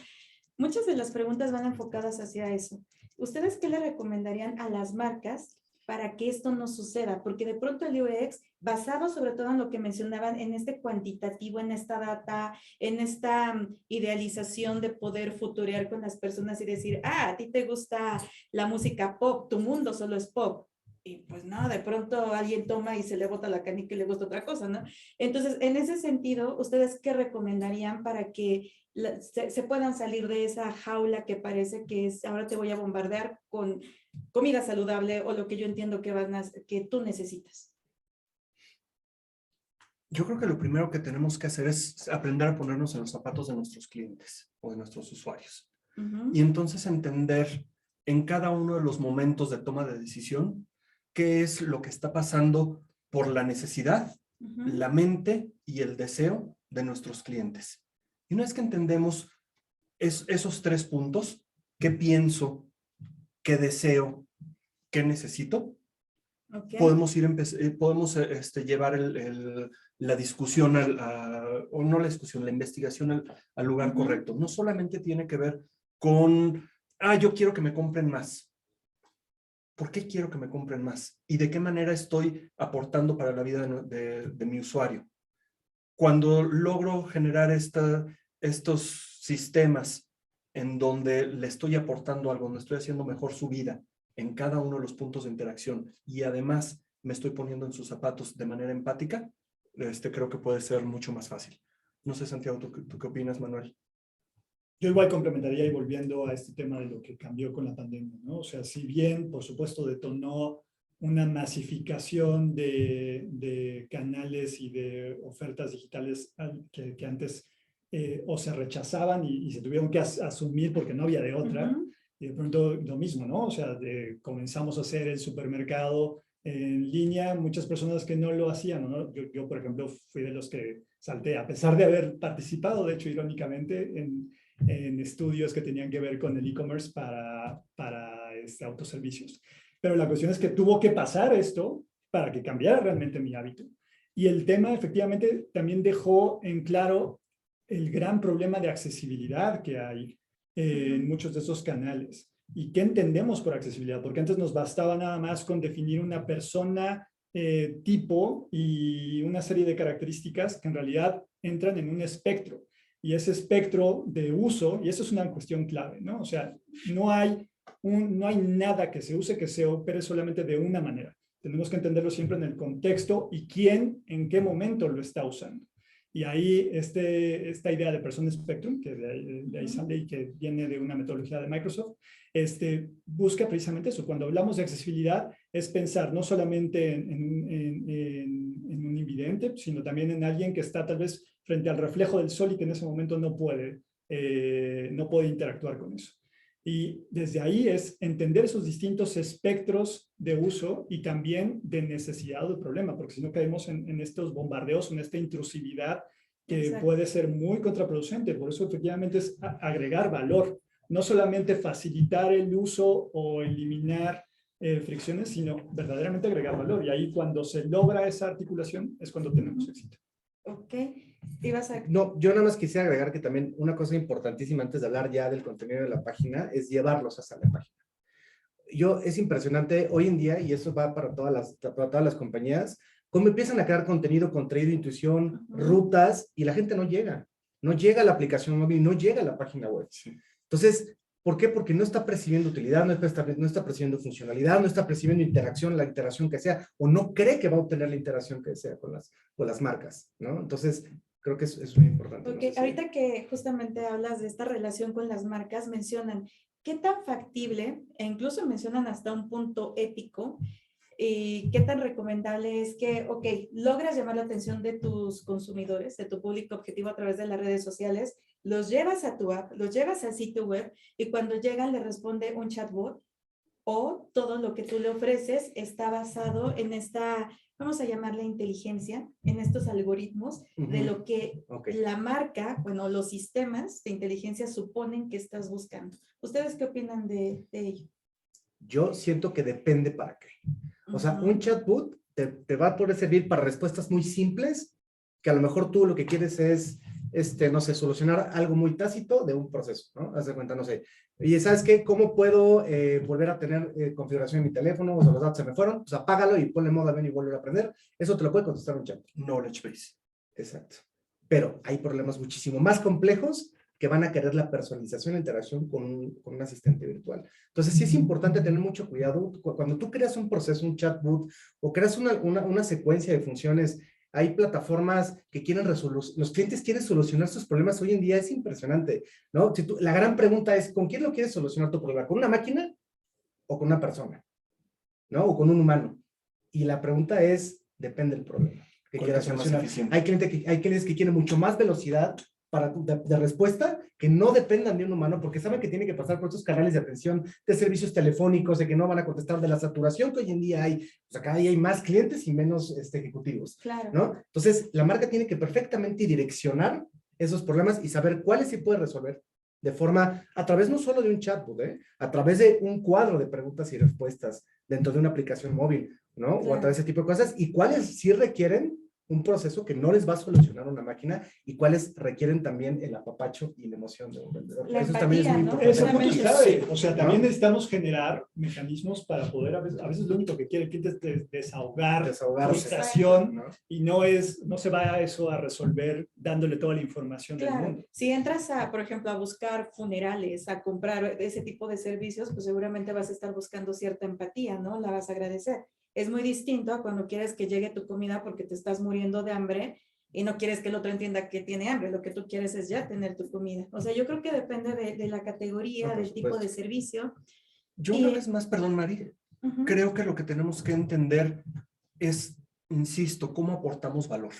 Muchas de las preguntas van enfocadas hacia eso. ¿Ustedes qué le recomendarían a las marcas para que esto no suceda? Porque de pronto el UX, basado sobre todo en lo que mencionaban, en este cuantitativo, en esta data, en esta idealización de poder futurear con las personas y decir, a ti te gusta la música pop, tu mundo solo es pop. Y pues no, de pronto alguien toma y se le bota la canica y le gusta otra cosa, ¿no? Entonces, en ese sentido, ¿ustedes qué recomendarían para que se puedan salir de esa jaula que parece que es, ahora te voy a bombardear con comida saludable o lo que yo entiendo que tú necesitas? Yo creo que lo primero que tenemos que hacer es aprender a ponernos en los zapatos de nuestros clientes o de nuestros usuarios. Y entonces entender en cada uno de los momentos de toma de decisión qué es lo que está pasando por la necesidad, la mente y el deseo de nuestros clientes. Y una vez que entendemos esos 3 puntos, qué pienso, qué deseo, qué necesito, podemos llevar la discusión, o no la discusión, la investigación al lugar correcto. No solamente tiene que ver con, yo quiero que me compren más. ¿Por qué quiero que me compren más? ¿Y de qué manera estoy aportando para la vida de mi usuario? Cuando logro generar estos sistemas en donde le estoy aportando algo, donde estoy haciendo mejor su vida en cada uno de los puntos de interacción y además me estoy poniendo en sus zapatos de manera empática, creo que puede ser mucho más fácil. No sé, Santiago, ¿tú qué opinas, Manuel? Yo igual complementaría y volviendo a este tema de lo que cambió con la pandemia, ¿no? O sea, si bien, por supuesto, detonó una masificación de canales y de ofertas digitales que antes o se rechazaban y se tuvieron que asumir porque no había de otra, y de pronto lo mismo, ¿no? O sea, comenzamos a hacer el supermercado en línea, muchas personas que no lo hacían, ¿no? Yo, por ejemplo, fui de los que salté, a pesar de haber participado, de hecho, irónicamente, en estudios que tenían que ver con el e-commerce para autoservicios. Pero la cuestión es que tuvo que pasar esto para que cambiara realmente mi hábito. Y el tema, efectivamente, también dejó en claro el gran problema de accesibilidad que hay en muchos de esos canales. ¿Y qué entendemos por accesibilidad? Porque antes nos bastaba nada más con definir una persona tipo y una serie de características que en realidad entran en un espectro. Y ese espectro de uso, y eso es una cuestión clave, ¿no? O sea, no hay nada que se use que se opere solamente de una manera. Tenemos que entenderlo siempre en el contexto y quién, en qué momento lo está usando. Y ahí esta idea de Person Spectrum, que de ahí sale y que viene de una metodología de Microsoft, busca precisamente eso. Cuando hablamos de accesibilidad, es pensar no solamente en un invidente, sino también en alguien que está tal vez frente al reflejo del sol y que en ese momento no puede interactuar con eso. Y desde ahí es entender esos distintos espectros de uso y también de necesidad o de problema, porque si no caemos en estos bombardeos, en esta intrusividad que Exacto. puede ser muy contraproducente. Por eso efectivamente es agregar valor, no solamente facilitar el uso o eliminar fricciones, sino verdaderamente agregar valor. Y ahí cuando se logra esa articulación es cuando tenemos éxito. Ok. ¿Ibas a...? No, yo nada más quisiera agregar que también una cosa importantísima antes de hablar ya del contenido de la página es llevarlos hasta la página. Es impresionante hoy en día, y eso va para todas las compañías, cómo empiezan a crear contenido, contraído, intuición, rutas, y la gente no llega a la aplicación móvil, no llega a la página web. Sí. Entonces, ¿por qué? Porque no está percibiendo utilidad, no está percibiendo funcionalidad, no está percibiendo interacción, la interacción que sea, o no cree que va a obtener la interacción que sea con las marcas, ¿no? Entonces, creo que es muy importante. Okay. No sé si... Ahorita que justamente hablas de esta relación con las marcas, mencionan qué tan factible, e incluso mencionan hasta un punto ético, y qué tan recomendable es que, ok, logras llamar la atención de tus consumidores, de tu público objetivo a través de las redes sociales, los llevas a tu app, los llevas al sitio web y cuando llegan le responde un chatbot o todo lo que tú le ofreces está basado en esta, vamos a llamarle inteligencia, en estos algoritmos de lo que la marca, bueno, los sistemas de inteligencia suponen que estás buscando. ¿Ustedes qué opinan de ello? Yo siento que depende para qué. O sea, un chatbot te va a poder servir para respuestas muy simples, que a lo mejor tú lo que quieres es, no sé, solucionar algo muy tácito de un proceso, ¿no? Haz de cuenta, no sé. Y ¿sabes qué? ¿Cómo puedo volver a tener configuración en mi teléfono? O sea, los datos se me fueron. Pues apágalo y ponle modo avión y vuelve a aprender. Eso te lo puede contestar un chat. Knowledge base. Exacto. Pero hay problemas muchísimo más complejos que van a querer la personalización e interacción con un asistente virtual. Entonces, sí es importante tener mucho cuidado. Cuando tú creas un proceso, un chatbot, o creas una secuencia de funciones, hay plataformas que quieren los clientes quieren solucionar sus problemas hoy en día, es impresionante, ¿no? La gran pregunta es, ¿con quién lo quieres solucionar tu problema? ¿Con una máquina o con una persona? ¿No? O con un humano. Y la pregunta es, depende del problema que quieras solucionar. Hay clientes que quieren mucho más velocidad de respuesta que no dependan de un humano porque saben que tienen que pasar por esos canales de atención de servicios telefónicos, de que no van a contestar, de la saturación que hoy en día hay. O sea, cada día hay más clientes y menos ejecutivos. Claro. ¿No? Entonces, la marca tiene que perfectamente direccionar esos problemas y saber cuáles sí puede resolver de forma, a través no solo de un chatbot, a través de un cuadro de preguntas y respuestas dentro de una aplicación móvil, ¿no? Claro. O a través de ese tipo de cosas y cuáles sí requieren un proceso que no les va a solucionar una máquina y cuáles requieren también el apapacho y la emoción de un vendedor. La Eso también es muy empatía, ¿no? importante. Ese punto es Exactamente. clave. O sea, también necesitamos generar mecanismos para poder, a veces lo único que quiere el cliente es desahogarse, frustración, ¿no? y no se va a eso a resolver dándole toda la información del Claro, mundo. si entras a, por ejemplo, a buscar funerales, a comprar ese tipo de servicios, pues seguramente vas a estar buscando cierta empatía, ¿no? La vas a agradecer. Es muy distinto a cuando quieres que llegue tu comida porque te estás muriendo de hambre y no quieres que el otro entienda que tiene hambre. Lo que tú quieres es ya tener tu comida. O sea, yo creo que depende de la categoría, No, por del tipo de supuesto. servicio. Yo una vez más, perdón, Mari, Ujú. creo que lo que tenemos que entender es, insisto, cómo aportamos valor.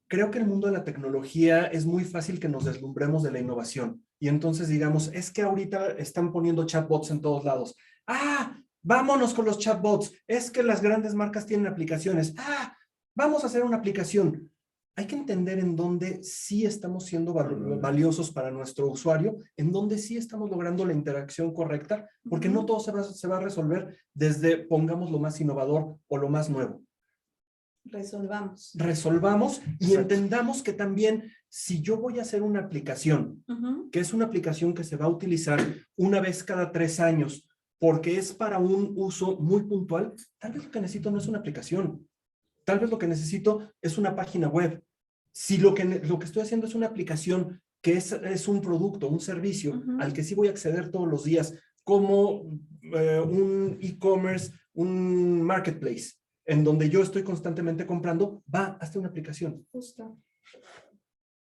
Creo que el mundo de la tecnología es muy fácil que nos deslumbremos de la innovación y entonces digamos, es que ahorita están poniendo chatbots en todos lados. ¡Ah! Vámonos con los chatbots. Es que las grandes marcas tienen aplicaciones. ¡Ah! Vamos a hacer una aplicación. Hay que entender en dónde sí estamos siendo valiosos para nuestro usuario, en dónde sí estamos logrando la interacción correcta, porque no todo se va a resolver desde pongamos lo más innovador o lo más nuevo. Resolvamos y entendamos que también si yo voy a hacer una aplicación, que es una aplicación que se va a utilizar una vez cada 3 años, porque es para un uso muy puntual, tal vez lo que necesito no es una aplicación, tal vez lo que necesito es una página web. Si lo que estoy haciendo es una aplicación que es un producto, un servicio al que sí voy a acceder todos los días, como un e-commerce, un marketplace, en donde yo estoy constantemente comprando, va hasta una aplicación. Justo.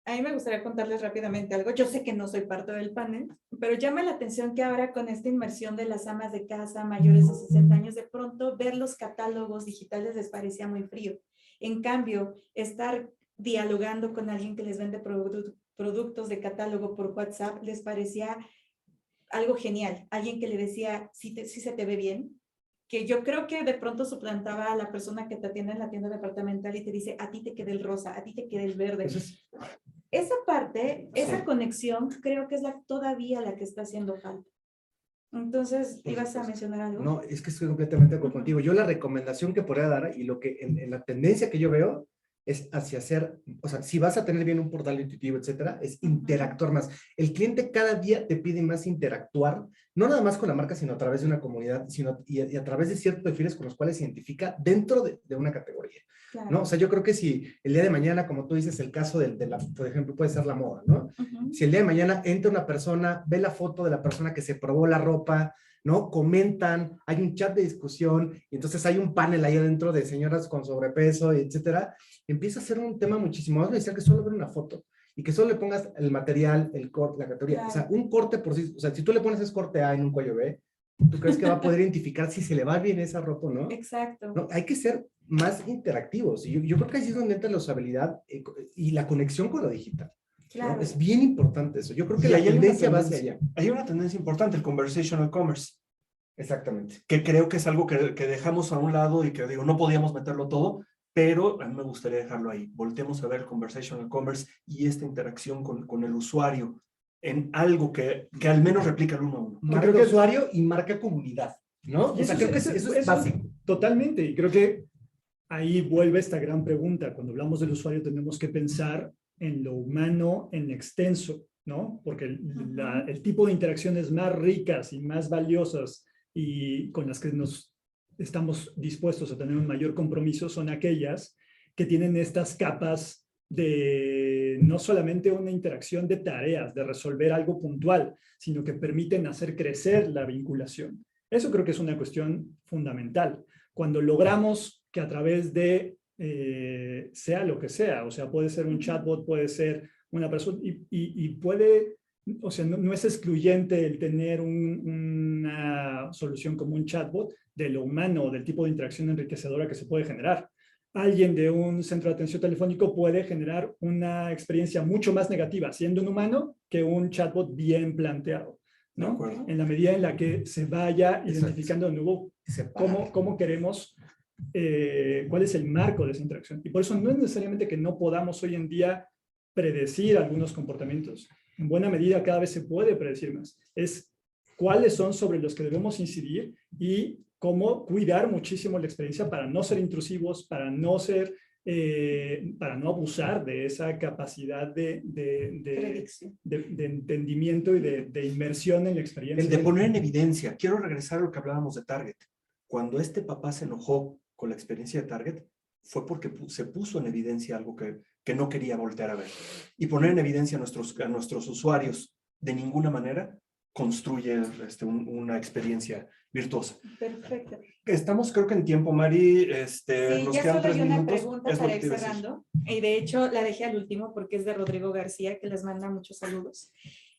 A mí me gustaría contarles rápidamente algo. Yo sé que no soy parte del panel, pero llama la atención que ahora con esta inmersión de las amas de casa mayores de 60 años, de pronto ver los catálogos digitales les parecía muy frío. En cambio, estar dialogando con alguien que les vende productos de catálogo por WhatsApp les parecía algo genial. Alguien que le decía, sí se te ve bien, que yo creo que de pronto suplantaba a la persona que te atiende en la tienda departamental y te dice, a ti te queda el rosa, a ti te queda el verde. Entonces, esa parte, esa conexión, creo que es todavía la que está haciendo falta. Entonces, ¿ibas a mencionar algo? No, es que estoy completamente de acuerdo contigo. Yo la recomendación que podría dar y lo que en la tendencia que yo veo es hacia hacer, o sea, si vas a tener bien un portal intuitivo, etcétera, es interactuar más. El cliente cada día te pide más interactuar, no nada más con la marca, sino a través de una comunidad, y a través de ciertos perfiles con los cuales se identifica dentro de una categoría. Claro. ¿No? O sea, yo creo que si el día de mañana, como tú dices, el caso por ejemplo, puede ser la moda, ¿no? Si el día de mañana entra una persona, ve la foto de la persona que se probó la ropa, ¿no? Comentan, hay un chat de discusión, y entonces hay un panel ahí adentro de señoras con sobrepeso, etcétera. Empieza a ser un tema muchísimo más especial que solo ver una foto y que solo le pongas el material, el corte, la categoría. Claro. O sea, un corte por sí, o sea, si tú le pones ese corte A en un cuello B, ¿tú crees que va a poder identificar si se le va bien esa ropa o no? Exacto. No, hay que ser más interactivos. Y yo creo que ahí es donde entra la usabilidad y la conexión con lo digital. Claro. ¿No? Es bien importante eso. Yo creo que la tendencia va hacia allá. Hay una tendencia importante, el conversational commerce. Exactamente. Que creo que es algo que dejamos a un lado y que digo, no podíamos meterlo todo, pero a mí me gustaría dejarlo ahí. Volteemos a ver el conversational commerce y esta interacción con el usuario en algo que al menos replica el uno a uno. Marca creo que usuario y marca comunidad, ¿no? O sea, creo que eso es básico. Totalmente. Y creo que ahí vuelve esta gran pregunta. Cuando hablamos del usuario tenemos que pensar en lo humano, en extenso, ¿no? Porque el tipo de interacciones más ricas y más valiosas y con las que nos estamos dispuestos a tener un mayor compromiso son aquellas que tienen estas capas de no solamente una interacción de tareas, de resolver algo puntual, sino que permiten hacer crecer la vinculación. Eso creo que es una cuestión fundamental. Cuando logramos que a través de sea lo que sea, o sea, puede ser un chatbot, puede ser una persona, y puede, o sea, no es excluyente el tener una solución como un chatbot de lo humano, del tipo de interacción enriquecedora que se puede generar. Alguien de un centro de atención telefónico puede generar una experiencia mucho más negativa siendo un humano que un chatbot bien planteado, ¿no? En la medida en la que se vaya identificando de nuevo cómo queremos, cuál es el marco de esa interacción. Y por eso no es necesariamente que no podamos hoy en día predecir algunos comportamientos. En buena medida cada vez se puede predecir más. Es cuáles son sobre los que debemos incidir y cómo cuidar muchísimo la experiencia para no ser intrusivos, para no ser para no abusar de esa capacidad Predicción. de entendimiento y de inmersión en la experiencia. El de poner en evidencia. Quiero regresar a lo que hablábamos de Target. Cuando este papá se enojó con la experiencia de Target, fue porque se puso en evidencia algo que no quería voltear a ver. Y poner en evidencia a nuestros usuarios de ninguna manera construye una experiencia virtuosa. Perfecto. Estamos, creo que en tiempo, Mari. Sí, Nos ya quedan solo 3 hay una minutos. pregunta Es lo para que ir te iba a decir. cerrando. Y de hecho la dejé al último porque es de Rodrigo García, que les manda muchos saludos.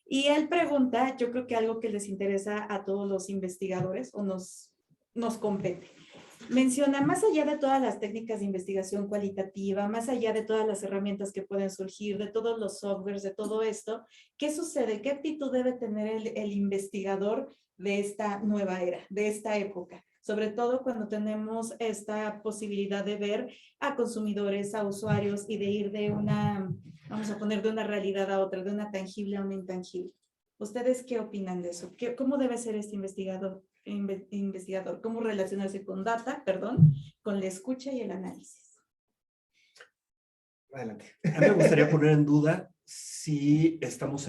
Y él pregunta, yo creo que algo que les interesa a todos los investigadores o nos compete. Menciona, más allá de todas las técnicas de investigación cualitativa, más allá de todas las herramientas que pueden surgir, de todos los softwares, de todo esto, ¿qué sucede? ¿Qué actitud debe tener el investigador de esta nueva era, de esta época? Sobre todo cuando tenemos esta posibilidad de ver a consumidores, a usuarios y de ir de una, vamos a poner, de una realidad a otra, de una tangible a una intangible. ¿Ustedes qué opinan de eso? ¿Cómo debe ser este investigador? ¿Cómo relacionarse con data, con la escucha y el análisis? Adelante. A mí me gustaría poner en duda si estamos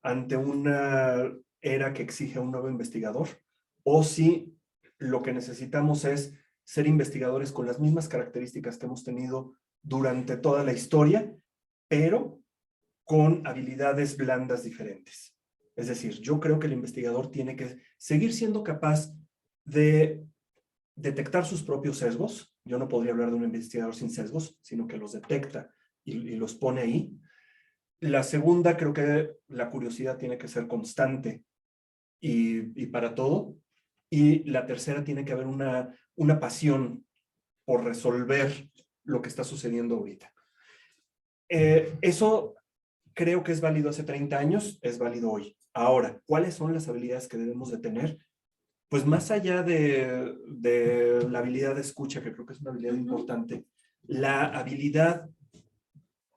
ante una era que exige un nuevo investigador o si lo que necesitamos es ser investigadores con las mismas características que hemos tenido durante toda la historia, pero con habilidades blandas diferentes. Es decir, yo creo que el investigador tiene que seguir siendo capaz de detectar sus propios sesgos. Yo no podría hablar de un investigador sin sesgos, sino que los detecta y los pone ahí. La segunda, creo que la curiosidad tiene que ser constante y para todo. Y la tercera, tiene que haber una pasión por resolver lo que está sucediendo ahorita. Eso creo que es válido hace 30 años, es válido hoy. Ahora, ¿cuáles son las habilidades que debemos de tener? Pues más allá de la habilidad de escucha, que creo que es una habilidad importante, la habilidad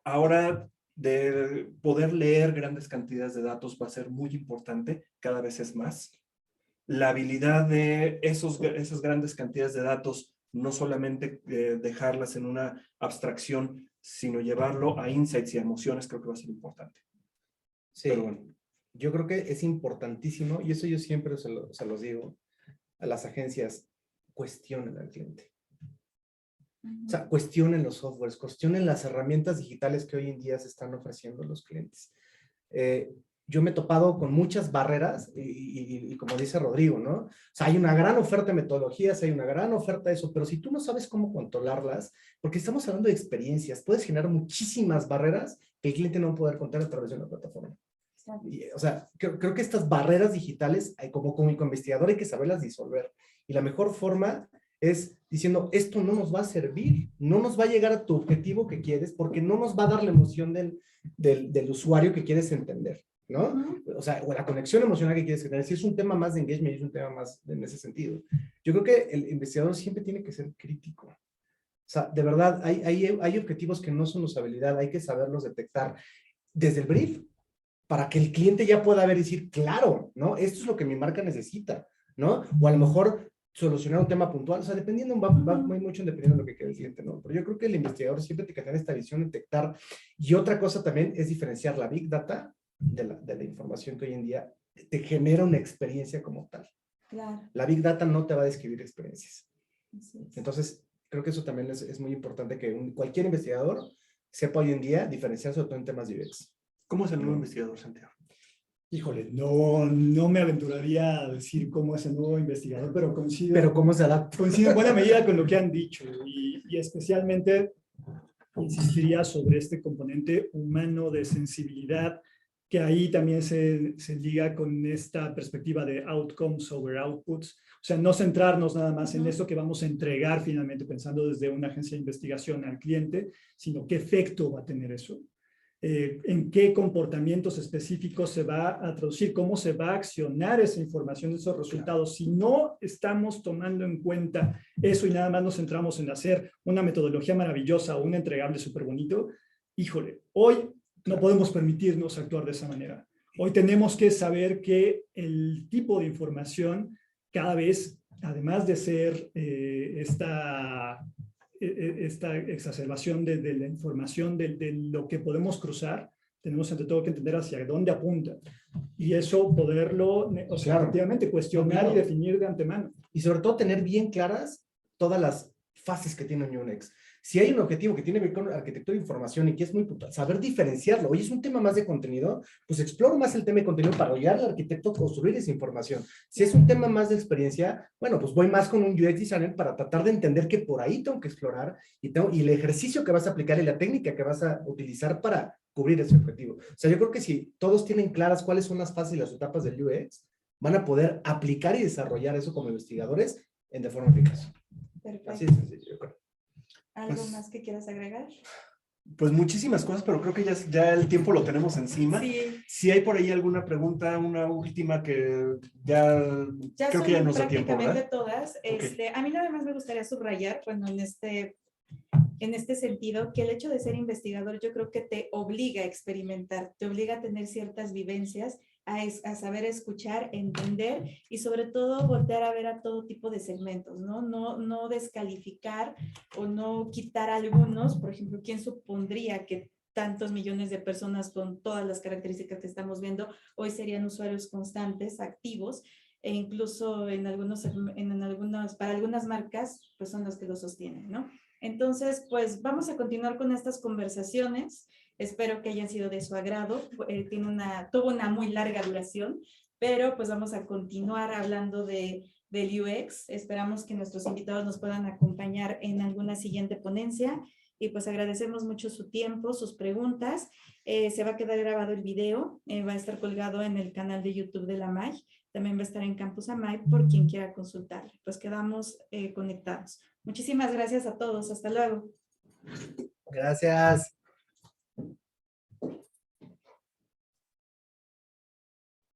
ahora de poder leer grandes cantidades de datos va a ser muy importante, cada vez es más. La habilidad de esas grandes cantidades de datos, no solamente dejarlas en una abstracción, sino llevarlo a insights y a emociones, creo que va a ser importante. Sí, pero bueno. Yo creo que es importantísimo, y eso yo siempre se los digo a las agencias: cuestionen al cliente. O sea, cuestionen los softwares, cuestionen las herramientas digitales que hoy en día se están ofreciendo a los clientes. Yo me he topado con muchas barreras y como dice Rodrigo, ¿no? O sea, hay una gran oferta de metodologías, hay una gran oferta de eso, pero si tú no sabes cómo controlarlas, porque estamos hablando de experiencias, puedes generar muchísimas barreras que el cliente no va a poder contar a través de una plataforma. O sea, creo que estas barreras digitales, como investigador, hay que saberlas disolver. Y la mejor forma es diciendo: esto no nos va a servir, no nos va a llegar a tu objetivo que quieres, porque no nos va a dar la emoción del usuario que quieres entender, ¿no? O sea, o la conexión emocional que quieres tener. Si es un tema más de engagement, es un tema más en ese sentido. Yo creo que el investigador siempre tiene que ser crítico. O sea, de verdad, hay objetivos que no son usabilidad, hay que saberlos detectar desde el brief, para que el cliente ya pueda ver y decir: claro, ¿no? Esto es lo que mi marca necesita, ¿no? O a lo mejor solucionar un tema puntual. O sea, dependiendo, va muy mucho dependiendo de lo que quiere el cliente, ¿no? Pero yo creo que el investigador siempre tiene que tener esta visión, detectar. Y otra cosa también es diferenciar la Big Data de la información que hoy en día te genera una experiencia como tal. Claro. La Big Data no te va a describir experiencias. Así es. Entonces, creo que eso también es muy importante, que cualquier investigador sepa hoy en día diferenciar, sobre todo en temas de UX. ¿Cómo es el nuevo investigador, Santiago? Híjole, no me aventuraría a decir cómo es el nuevo investigador, pero coincido. Pero cómo se adapta. Coincido en buena medida con lo que han dicho y especialmente insistiría sobre este componente humano de sensibilidad, que ahí también se liga con esta perspectiva de outcomes over outputs. O sea, no centrarnos nada más en esto que vamos a entregar finalmente pensando desde una agencia de investigación al cliente, sino qué efecto va a tener eso. En qué comportamientos específicos se va a traducir, cómo se va a accionar esa información, esos resultados. Si no estamos tomando en cuenta eso y nada más nos centramos en hacer una metodología maravillosa o un entregable súper bonito, híjole, hoy no podemos permitirnos actuar de esa manera. Hoy tenemos que saber que el tipo de información cada vez, además de ser esta exacerbación de la información, de lo que podemos cruzar, tenemos entre todo que entender hacia dónde apunta. Y eso poderlo, o sea, Claro. efectivamente, cuestionar Claro. y definir de antemano. Y sobre todo tener bien claras todas las fases que tiene un UNEX. Si hay un objetivo que tiene que ver con arquitectura de información y que es muy puntual, saber diferenciarlo. Oye, es un tema más de contenido, pues exploro más el tema de contenido para ayudar al arquitecto a construir esa información. Si es un tema más de experiencia, bueno, pues voy más con un UX designer para tratar de entender que por ahí tengo que explorar y el ejercicio que vas a aplicar y la técnica que vas a utilizar para cubrir ese objetivo. O sea, yo creo que si todos tienen claras cuáles son las fases y las etapas del UX, van a poder aplicar y desarrollar eso como investigadores de forma eficaz. Perfecto. Así de sencillo, yo creo. ¿Algo Pues- más que quieras agregar? Pues muchísimas cosas, pero creo que ya el tiempo lo tenemos encima. Sí, Si hay por ahí alguna pregunta, una última que ya creo que ya son nos da tiempo, prácticamente ¿verdad? todas. A mí nada más me gustaría subrayar, bueno, en este sentido, que el hecho de ser investigador yo creo que te obliga a experimentar, te obliga a tener ciertas vivencias, a saber escuchar, entender y sobre todo voltear a ver a todo tipo de segmentos, ¿no? No descalificar o no quitar algunos. Por ejemplo, ¿quién supondría que tantos millones de personas con todas las características que estamos viendo hoy serían usuarios constantes, activos? E incluso para algunas marcas, pues son los que lo sostienen, ¿no? Entonces, pues vamos a continuar con estas conversaciones. Espero que hayan sido de su agrado. Tuvo una muy larga duración, pero pues vamos a continuar hablando del UX. Esperamos que nuestros invitados nos puedan acompañar en alguna siguiente ponencia y pues agradecemos mucho su tiempo, sus preguntas. Se va a quedar grabado el video, va a estar colgado en el canal de YouTube de la MAI. También va a estar en Campus AMAI por quien quiera consultarle. Pues quedamos conectados. Muchísimas gracias a todos. Hasta luego. Gracias.